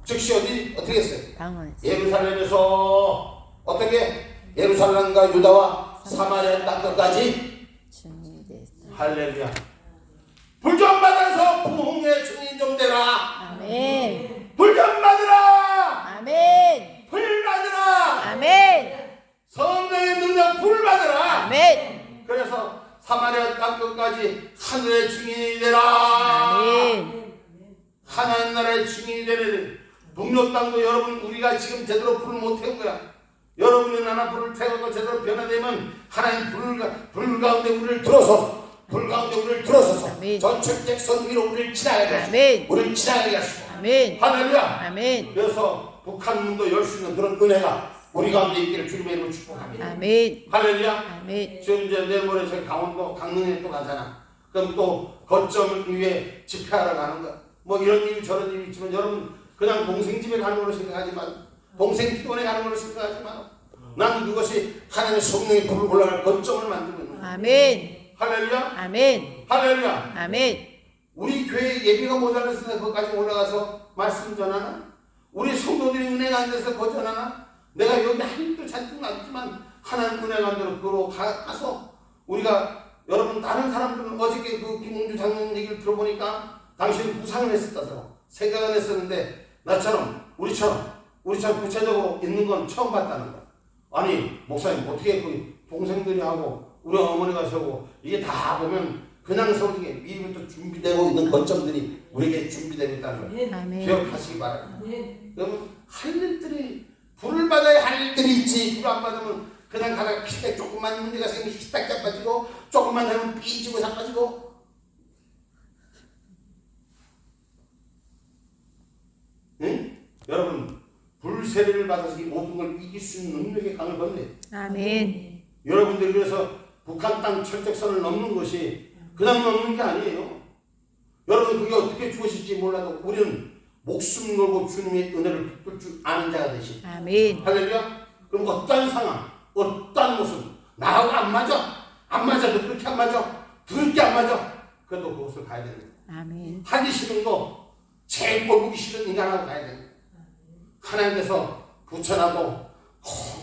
즉시 어떻게 했어요? 방언. 예루살렘에서 어떻게 예루살렘과 유다와 사마리아 땅끝까지 주님이 됐어. 할렐루야. 불 좀 받아서 부흥의 증인 좀 되라. 아멘. 불 좀 받으라. 아멘. 불 받으라. 아멘. 성령의 능력 불 받으라. 아멘. 그래서 사마리아 땅끝까지 하늘의 증인이 되라. 아멘. 하나님 나라의 증인이 되는 북녘 땅도 여러분 우리가 지금 제대로 불을 못 태운 거야. 여러분이 나나 불을 태우고 제대로 변화되면 하나님 불 가운데 우리를 들어서 불 가운데 우리를 들어서서 아멘. 전철적 선 위로 우리를 지나가게 하시고 아멘. 우리를 지나가게 하시고 아멘. 할렐루야. 아멘. 그래서 북한 문도 열 수 있는 그런 은혜가 우리 가운데 있기를 주님의 이름으로 축복합니다. 아멘. 할렐루야. 아멘. 지금 이제 내일 모레 저희 강원도 강릉에 또 가잖아. 그럼 또 거점 위에 집회하러 가는 거야. 뭐 이런 이유 저런 이유 있지만 여러분 그냥 동생 집에 가는 걸로 생각하지 마. 동생 피곤해 가는 걸로 생각하지 마. 난 그것이 하나님의 성령의 불을 올라갈 거점을 만들고 있는 거야. 아멘. 할렐루야. 아멘. 할렐루야. 아멘. 우리 교회 예비가 모자랐으니까 거기까지 올라가서 말씀 전하나? 우리 성도들이 은혜가 안 돼서 거 전하나? 내가 여기 할 일도 잔뜩 나지만 하나님 은혜가 안 되면 그로 가서 우리가 여러분 다른 사람들은 어저께 그 김홍주 장로님 얘기를 들어보니까 당신은 구상을 했었다고 생각을 했었는데 나처럼 우리처럼 구체적으로 있는 건 처음 봤다는 거야. 아니 목사님 어떻게 그 동생들이 하고 우리 어머니가 서고 이게 다 보면 그냥 서기에 미리부터 준비되고 있는 거점들이 우리에게 준비되고 있다는 걸 아멘. 기억하시기 바랍니다. 여러분 할 일들이 불을 받아야 할 일들이 있지. 불 안 받으면 그냥 가다가 피가 조금만 문제가 생기면 피딱 자빠지고 조금만 하면 삐지고 자빠지고. 응? 여러분 불세례를 받아서 이 모든 걸 이길 수 있는 능력의 강을 건네. 아멘. 여러분들이 그래서 북한 땅 철책선을 넘는 것이 그냥 넘는 게 아니에요. 여러분 그게 어떻게 주어질지 몰라도 우리는 목숨 걸고 주님의 은혜를 붙들 줄 아는 자가 되시. 아멘. 할렐루야. 그럼 어떤 상황, 어떤 모습 나하고 안 맞아도 그렇게 안 맞아, 그렇게 안 맞아. 그래도 그것을 가야 되는 거야. 아멘. 하기 싫은 거, 제일 꼴보기 싫은 인간하고 가야 되는 거야. 하나님께서 붙여놔도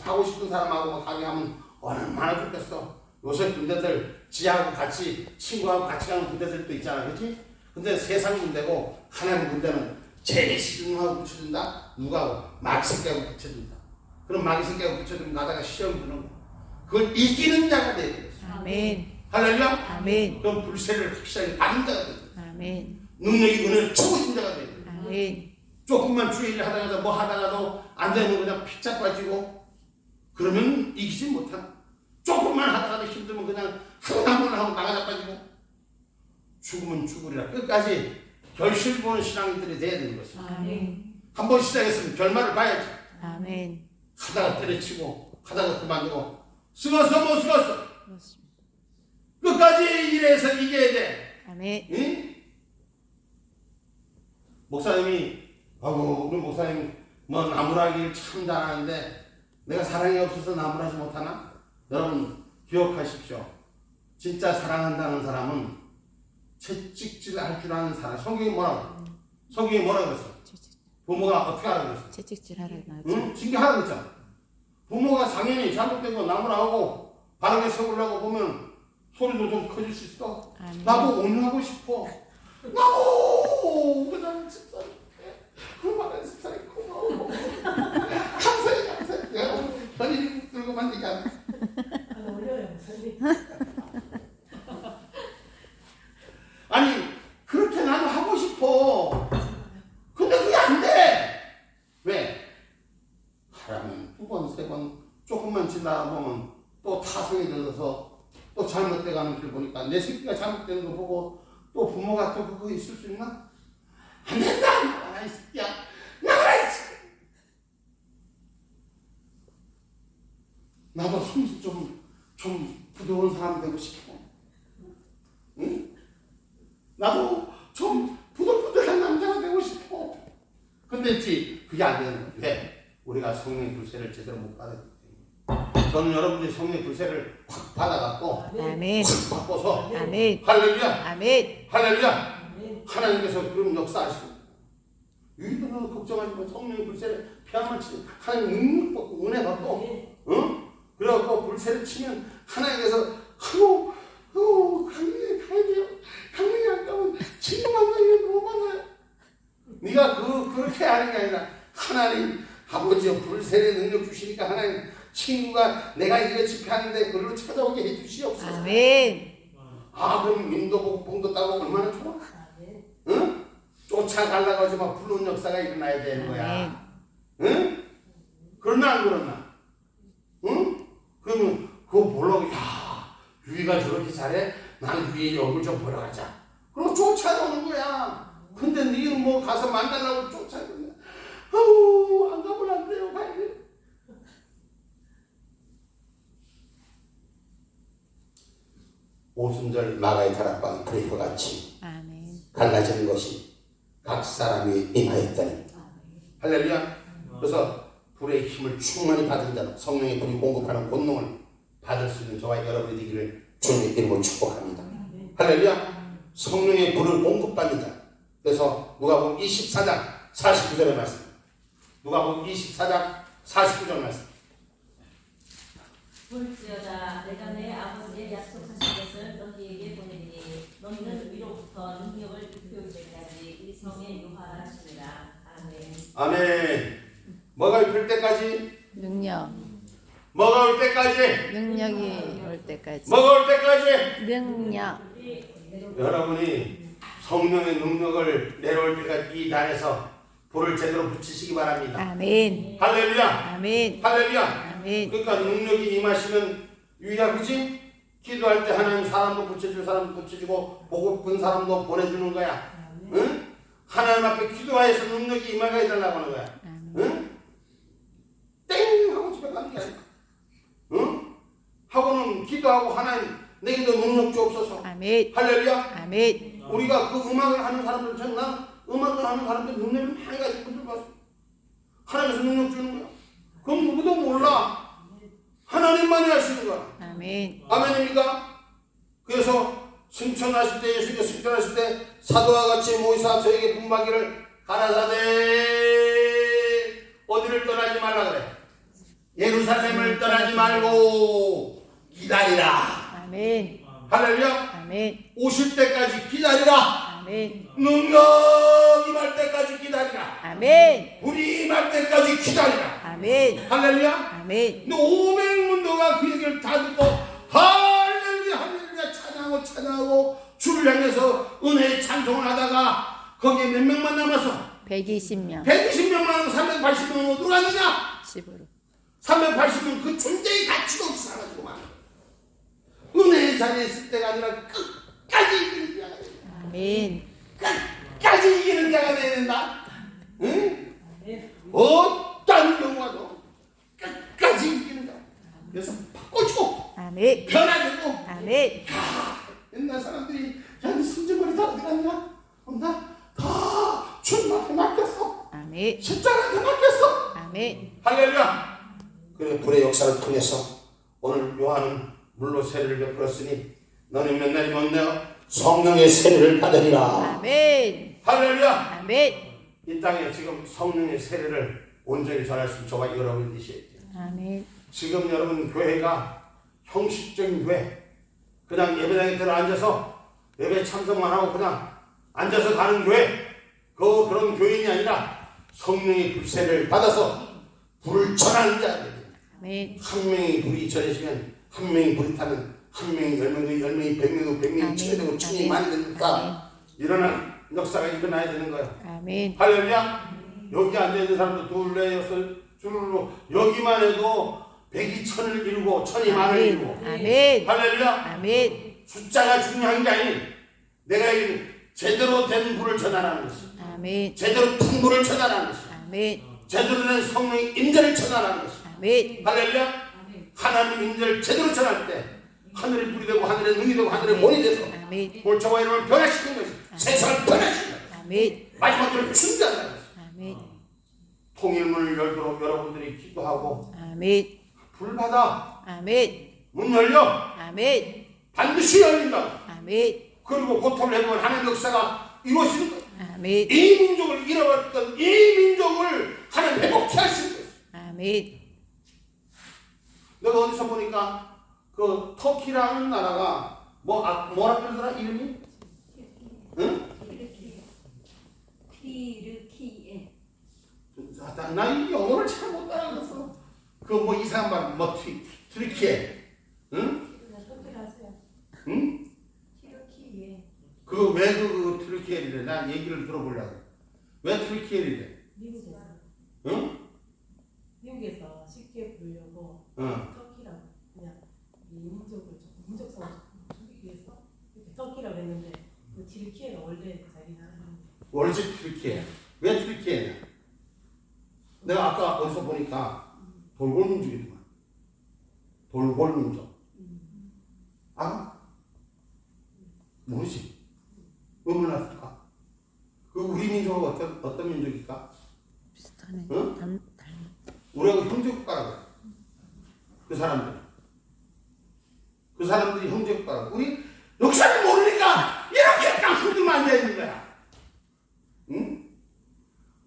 하고 싶은 사람하고 가게 하면 얼마나 좋겠어. 요새 군대들 지하고 같이 친구하고 같이 가는 군대들도 있잖아, 그렇지? 근데 세상 군대고 하나님 군대는 제일 싫은 하고 붙여준다. 누가하고 마귀 새끼하고 붙여준다. 그럼 마귀 새끼하고 붙여주면 가다가 시험 주는 거. 그걸 이기는 자가 돼야 돼. 아멘. 할렐루야. 아멘. 그럼 불세를 확실하게 받은 자가 돼. 아멘. 능력이 은혜를 채워진 자가 돼. 아멘. 조금만 주의를 하다가도 뭐 하다가도 안 되면 그냥 픽잡 빠지고 그러면 이기지 못한. 조금만 하다가도 힘들면 그냥 하나만 하고 나가자 빠지고 죽으면 죽으리라. 끝까지 결실 보는 신앙인들이 돼야 되는 것입니다. 아멘. 한번 시작했으면 결말을 봐야지. 아멘. 하다가 때려치고 하다가 그만두고 쓰겄어 못 쓰겄어 끝까지 일해서 이겨야 돼. 아멘. 응? 목사님이 우리 목사님 뭐 나무라기를 참 잘하는데 내가 사랑이 없어서 나무라지 못하나? 여러분 기억하십시오. 진짜 사랑한다는 사람은 채찍질 할 줄 아는 사람. 성경이 뭐라고 그랬어? 부모가 어떻게 하라고 그랬어? 채찍질 하라 나죠. 응? 징계하라고 그랬잖아. 부모가 당연히 잘못된 거 나무라고 바르게 세우려고 보면 소리도 좀 커질 수 있어. 아멘. 나도 온유하고 싶어. 나도 그냥 집사님 그만한 집사님 고마워. 감사해. 내가 허리 들고 만지니까 아니 그렇게 나도 하고 싶어. 근데 그게 안 돼. 왜? 하라면 두 번, 세 번 조금만 지나다 보면 또 타성이 들어서 또 잘못돼 가는 길 보니까 내 새끼가 잘못되는 거 보고 또 부모가 또 그거 있을 수 있나? 안 된다! 나가라 이 새끼야! 나가라 이 새끼야! 나도 손수 좀 부드러운 사람 되고 싶어. 응? 나도 좀 부들부들한 남자가 되고 싶어. 근데 그게 안 되는 거야. 왜? 우리가 성령의 불세를 제대로 못 받았기 때문에. 저는 여러분들이 성령의 불세를 확 받아갖고 아멘. 확 바꿔서 아멘. 할렐루야. 아멘. 할렐루야. 하나님께서 그런 역사하시고 유희들은 걱정하지 마. 성령의 불세를 피하면 하나님 능력 받고 은혜 받고 응? 그래갖고 불세를 치면 하나님께서 강릉에 가야 돼요. 강릉에 안 가면 친구 만나기가 너무 많아요. 네가 그렇게 하는 게 아니라 하나님 아버지여 불세례 능력 주시니까 하나님 친구가 내가 이거 집회하는데 그걸로 찾아오게 해주시옵소서. 아멘. 그럼 민도 보고 봉도 따고 얼마나 좋아? 응? 쫓아가려고 하지 마. 부르는 역사가 일어나야 되는 거야. 아멘. 응? 그러나 안 그러나? 응? 그러면 그거 보려고 야 유이가 저렇게 잘해? 나는 유이 얼굴 좀 보러 가자. 그럼 쫓아오는 거야. 근데 니는 뭐 가서 만나려고 쫓아오는 거야. 아우 안 가면 안 돼요. 가야 돼. 오순절 마가의 다락방 그리고 같이 아멘. 갈라지는 것이 각 사람이 임하였다니. 할렐루야. 그래서 불의 힘을 충만히 받은 자는 성령의 불이 공급하는 권능을 받을 수 있는 저와 여러분이 되기를 주님의 이름으로 축복합니다. 할렐루야. 성령의 불을 공급받는 자. 그래서 누가복음 24장 49절의 말씀. 누가복음 24장 49절 말씀. 볼지어다 내가 내 아버지의 약속하신 것을 너희에게 보내니 너희는 위로부터 능력을 입혀올 때까지 이 성에 유하하시니라. 아멘. 아멘. 뭐가 입힐 때까지? 능력. 뭐가 올 때까지? 능력이 올 때까지. 뭐가 올 때까지? 능력. 여러분이 성령의 능력을 내려올 때까지 이 단에서 불을 제대로 붙이시기 바랍니다. 아멘. 할렐루야. 아멘. 할렐루야. 아멘. 그러니까 능력이 임하시면 유야 그지? 기도할 때 하나님 사람도 붙여줄 사람도 붙여주고 보고픈 사람도 보내주는 거야. 응? 하나님 앞에 기도하여서 능력이 임하게 해달라고 하는 거야. 응? 땡 하고 집에 가는 게 아니야. 응? 하고는 기도하고 하나님 내게도 능력 주옵소서. 아멘. 할렐루야. 아멘. 우리가 그 음악을 하는 사람들 전나 음악을 하는 사람들 능력을 많이 가지고 분들 봤어. 하나님께서 능력 주는 거야. 그건 누구도 몰라. 하나님만이 하시는 거야. 아멘. 아멘입니까? 그래서 승천하실 때 예수님께서 승천하실 때 사도와 같이 모이사 저에게 분바기를 가라사대 어디를 떠나지 말라 그래. 예루살렘을 떠나지 말고 기다리라. 아멘. 할렐루야. 아멘. 오실 때까지 기다리라. 아멘. 능력 임할 때까지 기다리라. 아멘. 불이 임할 때까지 기다리라. 아멘. 할렐루야. 아멘. 근데 500문도가 그 얘기를 다 듣고 할렐루야 할렐루야 찬양하고 주를 향해서 은혜의 찬송을 하다가 거기에 몇 명만 남았어? 120명. 120명만 380명은 어디로 갔느냐? 집으로. 380명 그 존재의 가치가 없이 사라지고 만 은혜의 자리에 있을 때가 아니라 끝까지 이기는 자가 돼야 된다. 아멘. 끝까지 이기는 자가 돼야 된다. 응? 어떤 경우와도 끝까지 이기는 자. 그래서 바꿔주고 아멘. 변화되고. 아멘. 옛날 사람들이 야 성전머리 다 어디 갔냐? 없나? 다 주님한테 맡겼어. 아멘. 십자가한테 맡겼어. 아멘. 할렐루야. 그래 불의 역사를 통해서 오늘 요한은 물로 세례를 베풀었으니 너는 몇 날이 먼저 성령의 세례를 받으리라. 아멘. 할렐루야. 아멘. 이 땅에 지금 성령의 세례를 온전히 전할 수 있는 저와 여러분이 되셔야 돼요. 아멘. 지금 여러분 교회가 형식적인 교회, 그냥 예배당에 들어앉아서 예배 참석만 하고 그냥 앉아서 가는 교회, 그런 교인이 아니라 성령의 불세를 받아서 불을 전하는 자들. 아멘. 한 명이 불이 전해지면 한 명이 불이 타면 한 명이 10명도 10명이 100명도 100명이 1000명도 1000명이 많이 되니까 일어나는 역사가 일어나야 되는 거야. 아멘. 할렐루야. 여기 앉아있는 사람도 둘, 넷, 여섯 줄로 여기만 해도 100이 1000을 이루고 1000이 만을 이루고. 아멘. 할렐루야. 아멘. 숫자가 중요한 게 아닌 내가 제대로 된 불을 전하라는 것이, 아멘. 제대로 큰 불을 전하라는 것이, 아멘. 제대로 된 성령의 임재를 전하라는 것이. 아멘. 할렐루야. 하나님의 임재를 제대로 전할 때 하늘의 불이 되고 하늘의 능이 되고 하늘의 본이 돼서 아멘. 골차와 이름을 변화시키는 것이, 세상을 변화시키는 것이, 아멘. 마지막으로 준비한다는 것이. 아멘. 통일문을 열도록 여러분들이 기도하고 아멘. 불 받아. 아멘. 문 열려. 아멘. 반드시 열린다. 아멘. 그리고 고통을 해보면 하나님의 역사가 이루어지는 거예요. 아멘. 이 민족을 잃어버렸던 이 민족을 하나님 회복케 하시는 거예요. 아멘. 내가 어디서 보니까 그 터키라는 나라가 뭐라 그러더라 이름이? 응? 티르키예. 나 이 영어를 잘 못 따라갔어. 그 뭐 이상한 말 트리키에, 응? 응? 티르키예. 그 왜 그 트리키에를 난 얘기를 들어보려고. 왜 트리키엘이래? 미국에서 응? 미국에서 쉽게 보려고 응. 터키랑 그냥 이 민족을 조금 민족성을 조금 주기 위해서 이렇게 터키라고 했는데 그 튀르키예가 원래 자기가 하는 원래 트리키엘. 왜 트리키엘이야? 내가 아까 어디서 보니까 돌골민족이더만. 돌골민족. 알아? 모르지? 왜 몰랐을까? 그 우리 민족은 어떤 민족일까? 비슷하네. 응? 우리하고 형제국가라고. 그 사람들이 형제국가라고. 우리 역사를 모르니까 이렇게 깡통들만 앉아있는 거야. 응?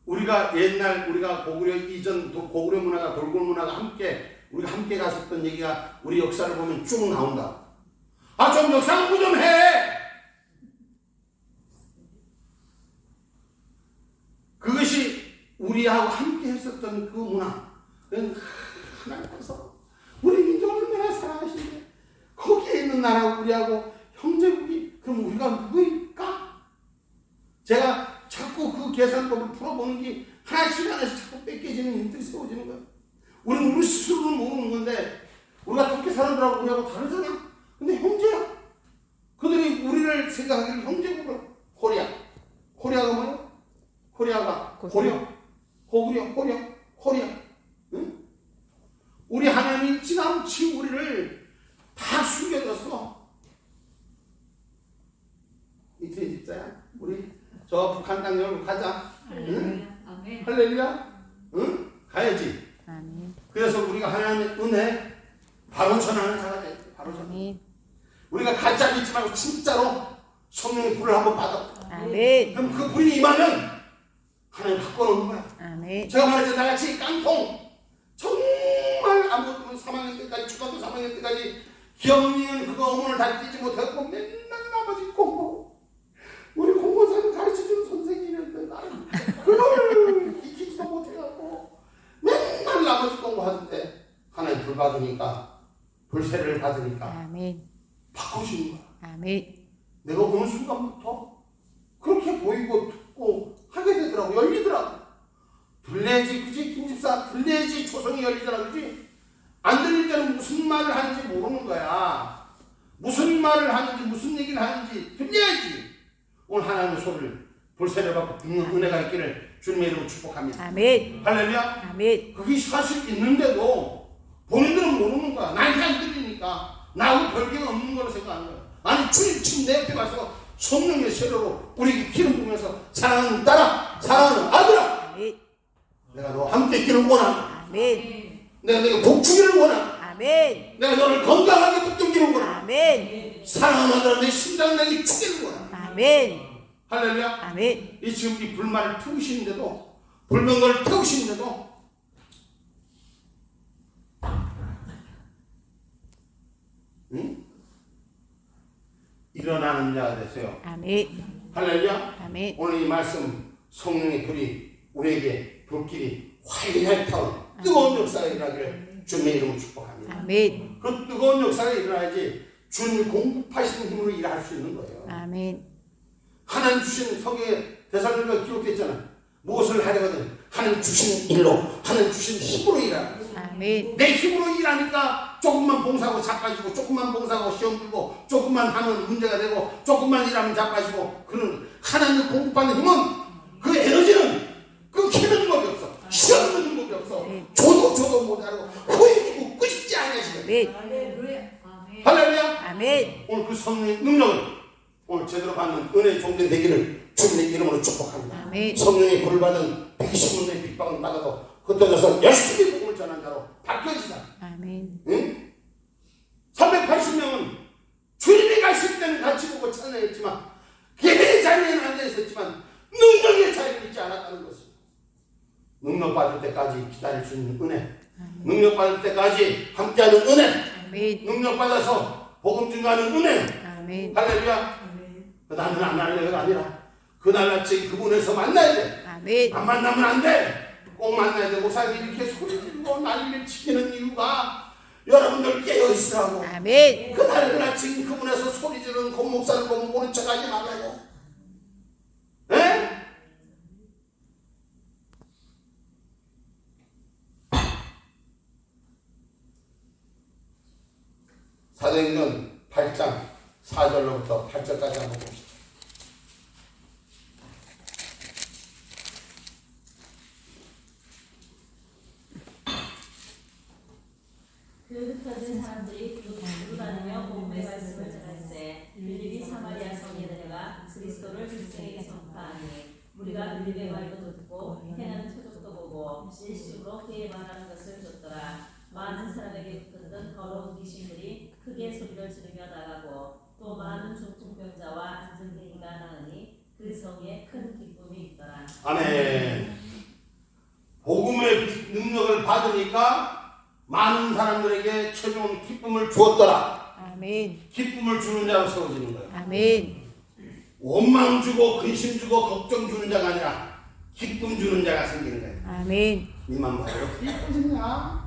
우리가 옛날 우리가 고구려 이전 고구려 문화가 돌골 문화가 우리가 함께 갔었던 얘기가 우리 역사를 보면 쭉 나온다. 아, 좀 역사 공부 좀 해! 그것이 우리하고 함께 했었던 그 문화. 하나님께서 우리 민족을 얼마나 사랑하시는데 거기에 있는 나라하고 우리하고 형제국이 그럼 우리가 누구일까? 제가 자꾸 그 계산법을 풀어보는 게 하나씩 자꾸 뺏겨지는 힘들이 세워지는 거예요. 우리는 우리 스스로는 모르는 건데 우리가 터키 사람들하고 우리하고 다르잖아. 근데 형제야. 그들이 우리를 생각하기를 형제국을 코리아가 뭐예요? 코리아가 고구려. 응? 우리 하나님이 지나치 우리를 다 숨겨줬어. 이틀 진짜야. 우리 저 북한 땅 열고 가자. 응? 할렐루야. 응? 가야지. 아멘. 그래서 우리가 하나님의 은혜 바로 전하는 자가 돼. 바로 전하는. 아멘. 우리가 가짜 믿지 말고 진짜로 성령의 불을 한번 받아. 아멘. 그럼 그 불이 임하면 하나님 바꿔놓는 거야. 아멘. 제가 말했죠. 나같이 깡통 정말 아무것도 없는 3학년 때까지 초등학교 3학년 때까지 기억니은 그거 어문을 다 띄지 못했고 맨날 나머지 공부 우리 공부사는 가르쳐주는 선생님이었는데 나는 그걸 익히지도 못해갖고 맨날 나머지 공부하는데 하나님 불 받으니까 불세례를 받으니까 아멘. 바꾸시는 거야. 아멘. 내가 어느 순간부터 그렇게 보이고 듣고 하게 되더라고. 열리더라고. 들려야지 그지 김집사 들려야지 초성이 열리더라 그지. 안 들릴 때는 무슨 말을 하는지 모르는 거야. 무슨 말을 하는지 무슨 얘기를 하는지 들려야지. 오늘 하나님의 소리를 불세례를 받고 듣는 은혜가 있기를 주님의 이름으로 축복합니다. 아멘. 할렐루야. 아멘. 그게 사실 있는데도 본인들은 모르는 거야. 나한테 안 들리니까 나하고 별개가 없는 거로 생각하는 거야. 아니 주님 지금 내 옆에 가서 성령의 세례로 우리에게 기름 부으면서 사랑하는 딸아 사랑하는 아들아 아멘. 내가 너와 함께 있기를 원한다. 아멘. 내가 너에게 복주기를 원한다. 아멘. 내가 너를 건강하게 붙들기를 원한다. 아멘. 사랑하는 아들아 내 심장 내게 주기를 원한다. 아멘. 할렐루야. 아멘. 이 지금 이 불만을 태우시는데도 불명거를 태우시는데도 응? 일어나는 자가 되세요. 아멘. 할렐루야. 아멘. 오늘 이 말씀 성령의 불이 우리에게 불길이 활활 타오른 뜨거운 역사가 일어나기를 주님의 이름으로 축복합니다. 아멘. 그 뜨거운 역사가 일어나야지 주님이 공급하시는 힘으로 일할 수 있는 거예요. 아멘. 하나님 주신 성경에 데살로니가 기록됐잖아. 무엇을 하려거든 하나님 주신 일로 하나님 주신 힘으로 일하는 거예요. 아멘. 내 힘으로 일하니까 조금만 봉사하고 자빠지고 조금만 봉사하고 시험 들고 조금만 하면 문제가 되고 조금만 일하면 자빠지고 그런 하나님 공급받는 힘은 그 에너지는 끊기는 법이 없어. 시험 드는 법이 없어. 줘도 못하고 후회주고 끝이지 않으시거든. 아멘. 할렐루야. 아멘. 오늘 그 성령의 능력을 오늘 제대로 받는 은혜의 종된 되기를 주님의 이름으로 축복합니다. 아멘. 성령의 불 받은 120문의 빗방울 받아도 흩어져서 열심히 복음을 전한 자로 바뀌어지자. 아멘. 응? 380명은 주님이 가실 때는 같이 보고 찬양했지만 예배의 자리에는 앉아 있었지만 능력의 자리에 있지 않았다는 것을 능력 받을 때까지 기다릴 수 있는 은혜, 능력 받을 때까지 함께하는 은혜, 아멘. 능력 받아서 복음 증거하는 은혜. 아멘. 할렐루야. 나는 안 할래가 아니라 그날같이 그분에서 만나야 돼. 아멘. 안 만나면 안 돼. 꼭 만나야 돼. 목사님이 이렇게 소리 지르고 난리를 치는 이유가 여러분들 깨어있으라고. 아멘. 그날 아침 그분에서 소리 지르는 고 목사를 보고 모른 척하지 말라고. 에? 사도행전 8장 4절로부터 8절까지 한번 봅시다. 그 흩어진 사람들이 두루 다니며 복음의 말씀을 전할세 빌립이 사마리아 성에 내려가 그리스도를 백성에게 선포하니 우리가 빌립의 말도 듣고 행하는 표적도 보고 일시적으로 그의 말하는 것을 듣더라. 많은 사람에게 붙었던 더러운 귀신들이 크게 소리를 지르며 나가고 또 많은 중풍병자와 안증뱅이가 나으니 그 성에 큰 기쁨이 있더라. 아멘. 복음의 능력을 받으니까 많은 사람들에게 최종 기쁨을 주었더라. 아멘. 기쁨을 주는 자로 세워지는 거예요. 아멘. 원망 주고 근심 주고 걱정 주는 자가 아니라 기쁨 주는 자가 생기는 거예요. 아멘. 이만 봐요. 기뻐지냐?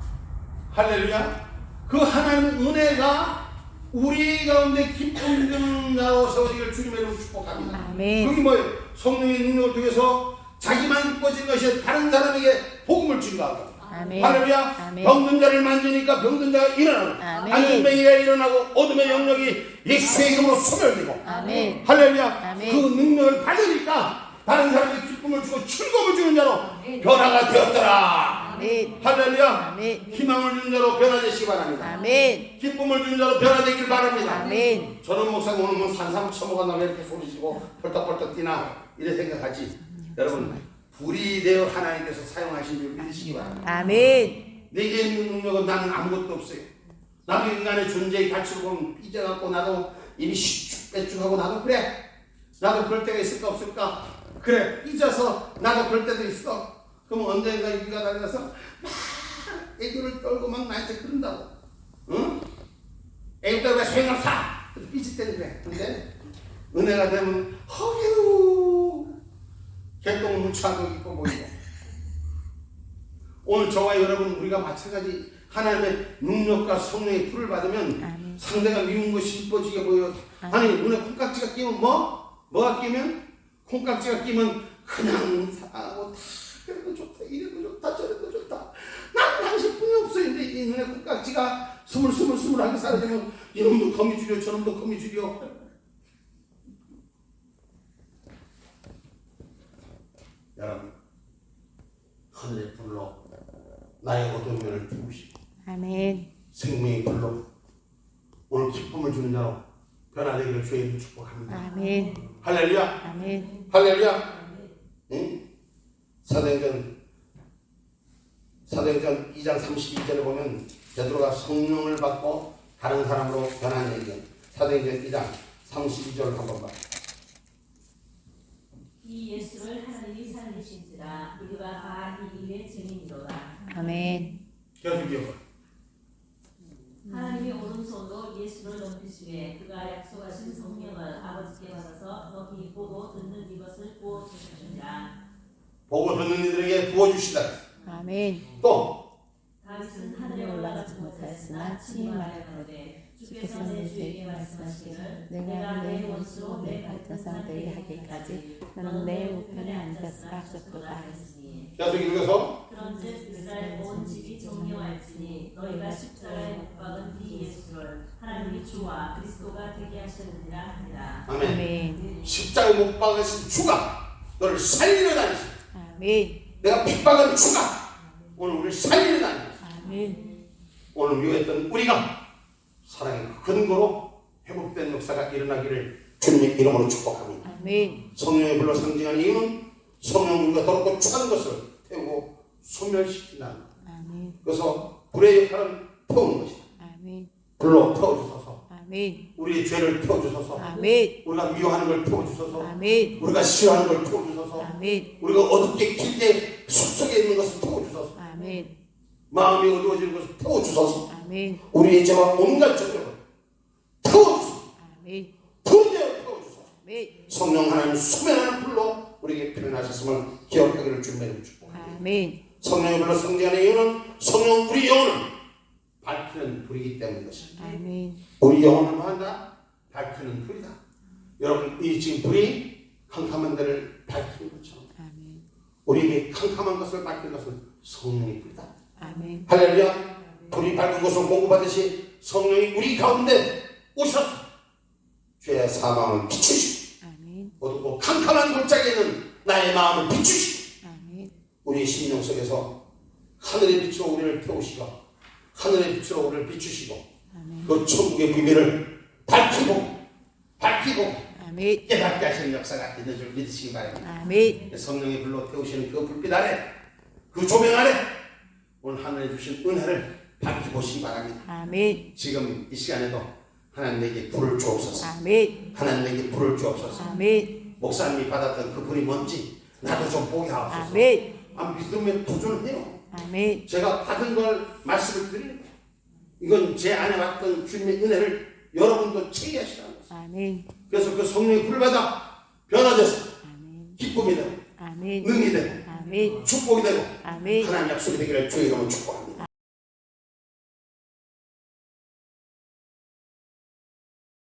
할렐루야. 그 하나님의 은혜가 우리 가운데 기쁨 주는 자로 세워지기를 주님의 이름으로 축복합니다. 아멘. 그게 뭐예요? 성령의 능력을 통해서 자기만 기뻐진 것이 다른 사람에게 복음을 증거하고. 아멘. 할렐루야. 아멘. 병든 자를 만지니까 병든 자가 일어나고 아멘. 안전뱅이가 일어나고 어둠의 영역이 예수의 이름으로 소멸되고. 아멘. 할렐루야. 아멘. 그 능력을 받으니까 다른 사람에게 기쁨을 주고 즐거움을 주는 자로 변화가 되었더라. 아멘. 할렐루야. 아멘. 희망을 주는 자로 변화되시기 바랍니다. 아멘. 기쁨을 주는 자로 변화되길 바랍니다. 아멘. 저런 목사가 오늘 뭐 산삼 처먹어 나왜 이렇게 소리치고 펄떡펄떡 뛰나 이래 생각하지. 여러분 불이 되어 하나님께서 사용하신 줄 믿으시기 바랍니다. 아멘. 내게 있는 능력은 나는 아무것도 없어요. 나도 인간의 존재의 가치를 보면 삐져갖고 나도 입이 슉쭉빼쭉하고 나도 그래. 나도 그럴 때가 있을까 없을까? 그래 삐져서 나도 그럴 때도 있어. 그럼 언젠가 유비가 다녀서 막 애교를 떨고 막 나한테 그런다고. 응? 애교 떨고 소용없어. 삐질 때는 그래. 근데 은혜가 되면 허유 개똥 무차도 있고 보이고. 오늘 저와 여러분 우리가 마찬가지 하나님의 능력과 성령의 불을 받으면 아멘. 상대가 미운 것이 이뻐지게 보여. 아니 눈에 콩깍지가 끼면 뭐가 끼면? 콩깍지가 끼면 그냥 사고 다 그래도 좋다 이래도 좋다 저래도 좋다 난 당신뿐이 없어. 근데 이 눈에 콩깍지가 스물스물하게 사라지면 이놈도 거미줄여 저놈도 거미줄여. 여러분 하늘의 불로 나의 어두운 면을 피우시고 아멘. 생명의 불로 오늘 기쁨을 주는 자로 변화되기를 주의 이름으로 축복합니다. 아멘. 할렐루야. 아멘. 할렐루야. 응? 사도행전 2장 32절에 보면 베드로가 성령을 받고 다른 사람으로 변한 얘기예요. 사도행전 2장 32절 한번 봐. 이 예수를 하나님이 살리신지라 우리가 다 이 일의 증인이로다. 아멘. 계속 이어봐. 하나님의 오른손으로 예수를 높이시되 그가 약속하신 성령을 아버지께 받아서 너희 보고 듣는 이것을 부어주시니라. 보고 듣는 이들에게 부어주시다. 아멘. 또 다윗은 하늘에 올라가지 못하였으나 친히 말하노되 주께서 내 주에게 말씀하시기를 내가 내 원수로 내 발등상 되게 하기까지 너는 내 우편에 앉았으라 하셨도다 했으니 계속 읽어서 그런즉 이스라엘 온 집이 정리할지니 너희가 십자가에 못 박은 이 예수를 하나님이 주와 그리스도가 되게 하셨느니라 하니라. 아멘. 아멘. 십자가에 못 박으신 주가 너를 살리려 다니시. 아멘. 내가 핍박한 주가 오늘 우리를 살리려 다니시. 아멘. 오늘 묘했던 우리가 사랑의 근거로 회복된 역사가 일어나기를 주님의 이름으로 축복합니다. 아멘. 성령의 불로 상징하는 이유는 성령 우리가 더럽고 추한 것을 태우고 소멸시킨다는 것. 아멘. 그래서 불의 역할은 태우는 것이다. 아멘. 불로 태워주소서. 아멘. 우리의 죄를 태워주소서. 아멘. 우리가 미워하는 걸 태워주소서. 아멘. 우리가 싫어하는 걸 태워주소서. 아멘. 우리가 어둡게 길게 숲속에 있는 것을 태워주소서. 아멘. 마음이 어두워지는 것을 태워주소서. 아멘. 우리의 죄와 온갖 죄를 태워주소서. 아멘. 분대로 태워주소서. 아멘. 성령 하나님 수면하는 불로 우리에게 표현하셨음을 기억하기를 주님의 축복합니다. 아멘. 성령의 불로 성장하는 이유는 성령 우리 영혼을 밝히는 불이기 때문인 것입니다. 아멘. 우리 영혼을 뭐한다? 밝히는 불이다. 여러분 이 지금 불이 캄캄한 데를 밝히는 것처럼 아멘. 우리에게 캄캄한 것을 밝히는 것은 성령의 불이다. 아멘. 할렐루야. 불이 밝은 것을 공급하듯이 성령이 우리 가운데 오셔서 죄의 사망을 비추시고 아멘. 어둡고 캄캄한 골짜기에 있는 나의 마음을 비추시고 아멘. 우리의 심령 속에서 하늘의 빛으로 우리를 태우시고 하늘의 빛으로 우리를 비추시고 아멘. 그 천국의 비밀을 밝히고 아멘. 깨닫게 하시는 역사가 있는 줄 믿으시기 바랍니다. 아멘. 성령이 불러 태우시는 그 불빛 아래 그 조명 아래 오늘 하늘에 주신 은혜를 밝히 보시기 바랍니다. 아멘. 지금 이 시간에도 하나님에게 불을 주옵소서. 아멘. 하나님에게 불을 주옵소서. 아멘. 목사님이 받았던 그 불이 뭔지 나도 좀 보게 하옵소서. 아멘. 믿음에 도전해요. 아멘. 제가 받은 걸 말씀을 드리는 거예요. 이건 제 안에 왔던 주님의 은혜를 여러분도 체계하시라는 거죠. 아멘. 그래서 그 성령의 불을 받아 변화돼서 아멘. 기쁨이 되고 아멘. 능이 되고 아멘. 축복이 되고 아멘. 하나님 약속이 되기를 주의 이름으로 축복합니다.